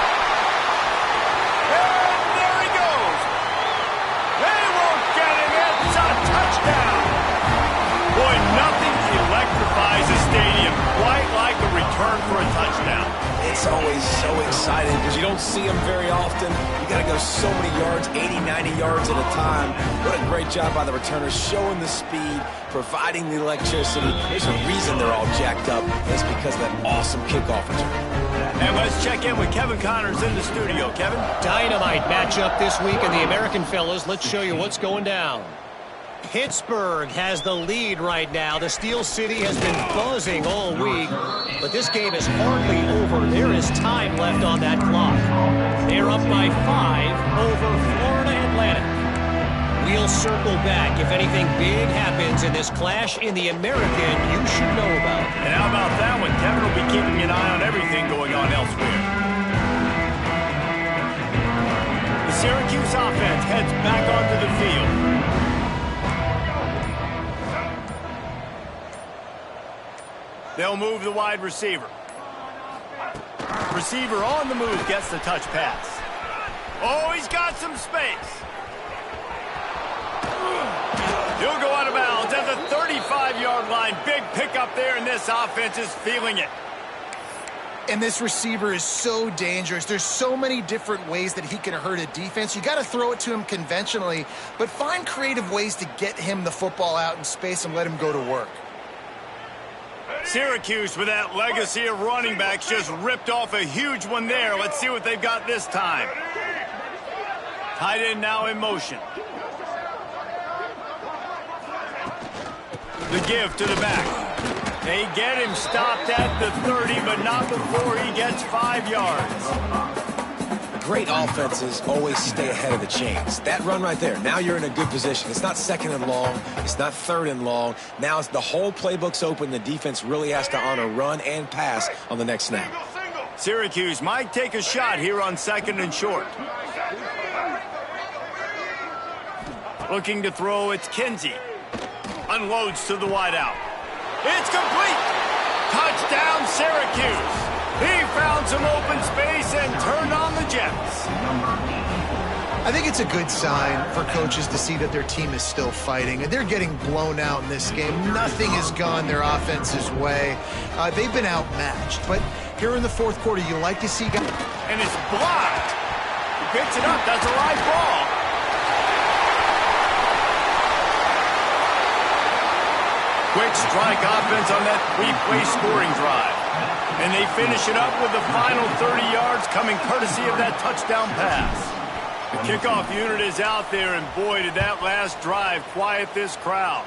And there he goes. They won't get him. It's a touchdown. Boy, nothing electrifies a stadium quite like a return for a touchdown. It's always so exciting because you don't see them very often. You got to go so many yards, 80, 90 yards at a time. What a great job by the returners, showing the speed, providing the electricity. There's a reason they're all jacked up. It's because of that awesome kickoff return. And let's check in with Kevin Connors in the studio. Kevin? Dynamite matchup this week in the American, fellas. Let's show you what's going down. Pittsburgh has the lead right now. The Steel City has been buzzing all week, but this game is hardly over. There is time left on that clock. They're up by 5 over Florida Atlantic. We'll circle back if anything big happens in this clash in the American you should know about. And how about that one? Kevin will be keeping an eye on everything going on elsewhere. The Syracuse offense heads back onto the field. They'll move the wide receiver. Receiver on the move gets the touch pass. Oh, he's got some space. He'll go out of bounds at the 35-yard line. Big pickup there, and this offense is feeling it. And this receiver is so dangerous. There's so many different ways that he can hurt a defense. You got to throw it to him conventionally, but find creative ways to get him the football out in space and let him go to work. Syracuse, with that legacy of running backs, just ripped off a huge one there. Let's see what they've got this time. Tight end now in motion. The give to the back. They get him stopped at the 30, but not before he gets 5 yards. Great offenses always stay ahead of the chains. That run right there, now you're in a good position. It's not second and long. It's not third and long. Now it's the whole playbook's open. The defense really has to honor run and pass on the next snap. Syracuse might take a shot here on second and short. Looking to throw, it's Kinsey. Unloads to the wideout. It's complete. Touchdown, Syracuse. He found some open space and turned on the Jets. I think it's a good sign for coaches to see that their team is still fighting. They're getting blown out in this game. Nothing has gone their offense's way. They've been outmatched. But here in the fourth quarter, you like to see guys. And it's blocked. He picks it up. That's a live ball. Quick strike offense on that 3-play scoring drive. And they finish it up with the final 30 yards coming courtesy of that touchdown pass. The kickoff unit is out there, and boy, did that last drive quiet this crowd.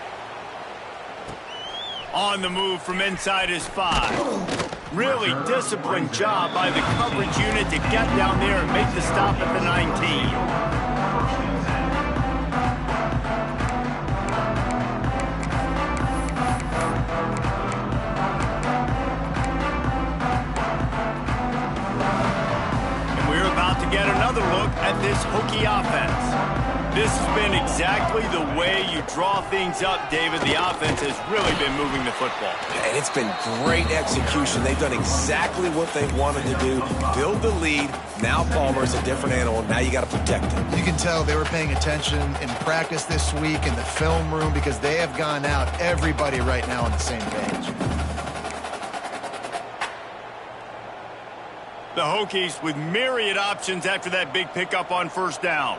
On the move from inside his 5. Really disciplined job by the coverage unit to get down there and make the stop at the 19. Get another look at this Hokie offense. This has been exactly the way you draw things up, David. The offense has really been moving the football. And it's been great execution. They've done exactly what they wanted to do. Build the lead. Now Palmer's a different animal. Now you got to protect him. You can tell they were paying attention in practice this week in the film room because they have gone out, everybody right now on the same page. The Hokies with myriad options after that big pickup on first down.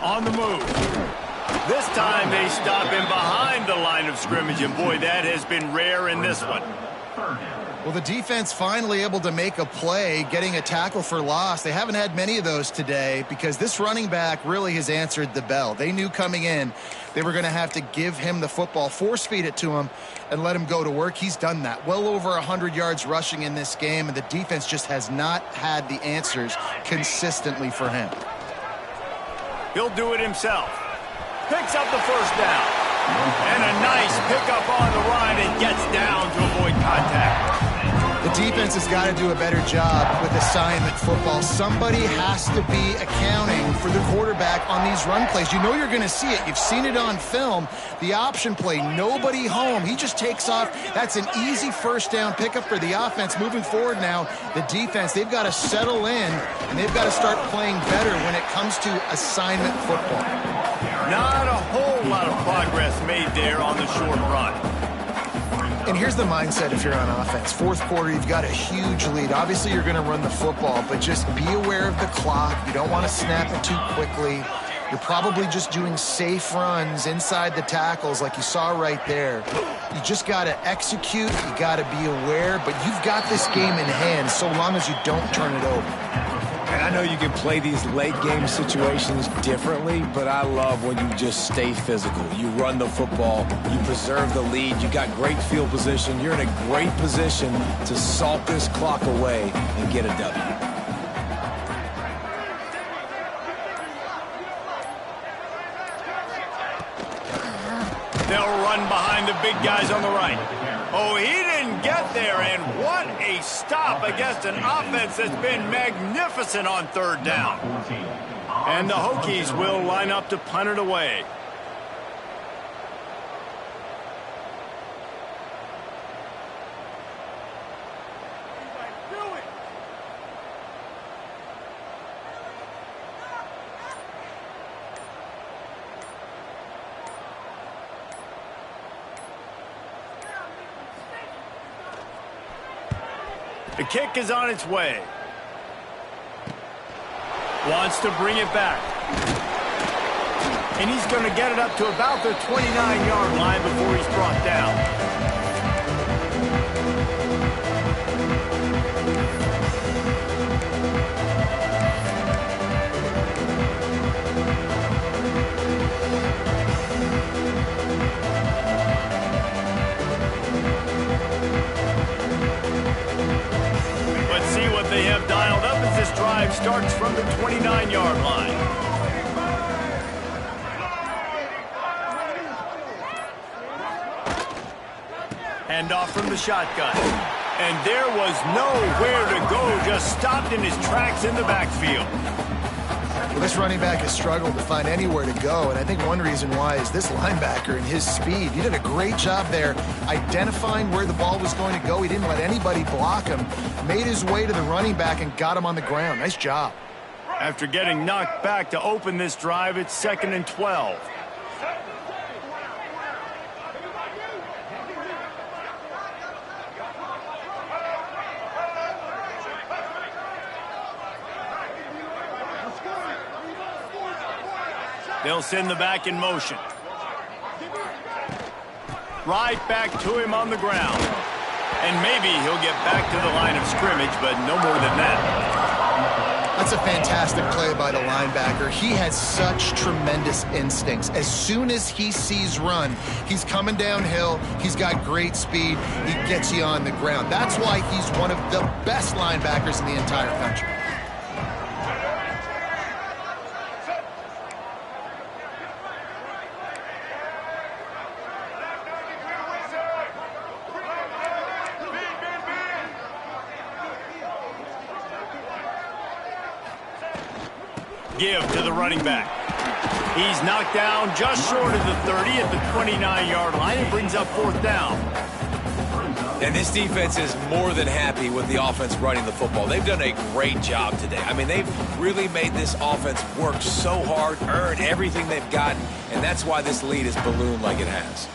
On the move. This time they stop him behind the line of scrimmage, and boy, that has been rare in this one. Well, the defense finally able to make a play, getting a tackle for loss. They haven't had many of those today because this running back really has answered the bell. They knew coming in they were going to have to give him the football, force feed it to him, and let him go to work. He's done that. Well over 100 yards rushing in this game, and the defense just has not had the answers consistently for him. He'll do it himself. Picks up the first down. And a nice pickup on the run and gets down to avoid contact. The defense has got to do a better job with assignment football. Somebody has to be accounting for the quarterback on these run plays. You know you're going to see it. You've seen it on film. The option play, nobody home. He just takes off. That's an easy first down pickup for the offense. Moving forward now, the defense, they've got to settle in, and they've got to start playing better when it comes to assignment football. Not a whole lot of progress made there on the short run. And here's the mindset if you're on offense. Fourth quarter, you've got a huge lead. Obviously, you're going to run the football, but just be aware of the clock. You don't want to snap it too quickly. You're probably just doing safe runs inside the tackles like you saw right there. You just got to execute. You got to be aware, but you've got this game in hand so long as you don't turn it over. And I know you can play these late-game situations differently, but I love when you just stay physical. You run the football, you preserve the lead, you got great field position. You're in a great position to salt this clock away and get a W. They'll run behind the big guys on the right. Oh, he didn't get there, and what a stop against an offense that's been magnificent on third down. And the Hokies will line up to punt it away. The kick is on its way. Wants to bring it back. And he's going to get it up to about the 29-yard line before he's brought down. They have dialed up as this drive starts from the 29-yard line. Hand off from the shotgun. And there was nowhere to go, just stopped in his tracks in the backfield. Well, this running back has struggled to find anywhere to go, and I think one reason why is this linebacker and his speed. He did a great job there identifying where the ball was going to go. He didn't let anybody block him, made his way to the running back and got him on the ground. Nice job. After getting knocked back to open this drive, it's 2nd and 12. They'll send the back in motion. Right back to him on the ground. And maybe he'll get back to the line of scrimmage, but no more than that. That's a fantastic play by the linebacker. He has such tremendous instincts. As soon as he sees run, he's coming downhill. He's got great speed. He gets you on the ground. That's why he's one of the best linebackers in the entire country. Give to the running back. He's knocked down just short of the 30 at the 29-yard line and brings up 4th down. And this defense is more than happy with the offense running the football. They've done a great job today. I mean, they've really made this offense work so hard, earn everything they've gotten, and that's why this lead is ballooned like it has.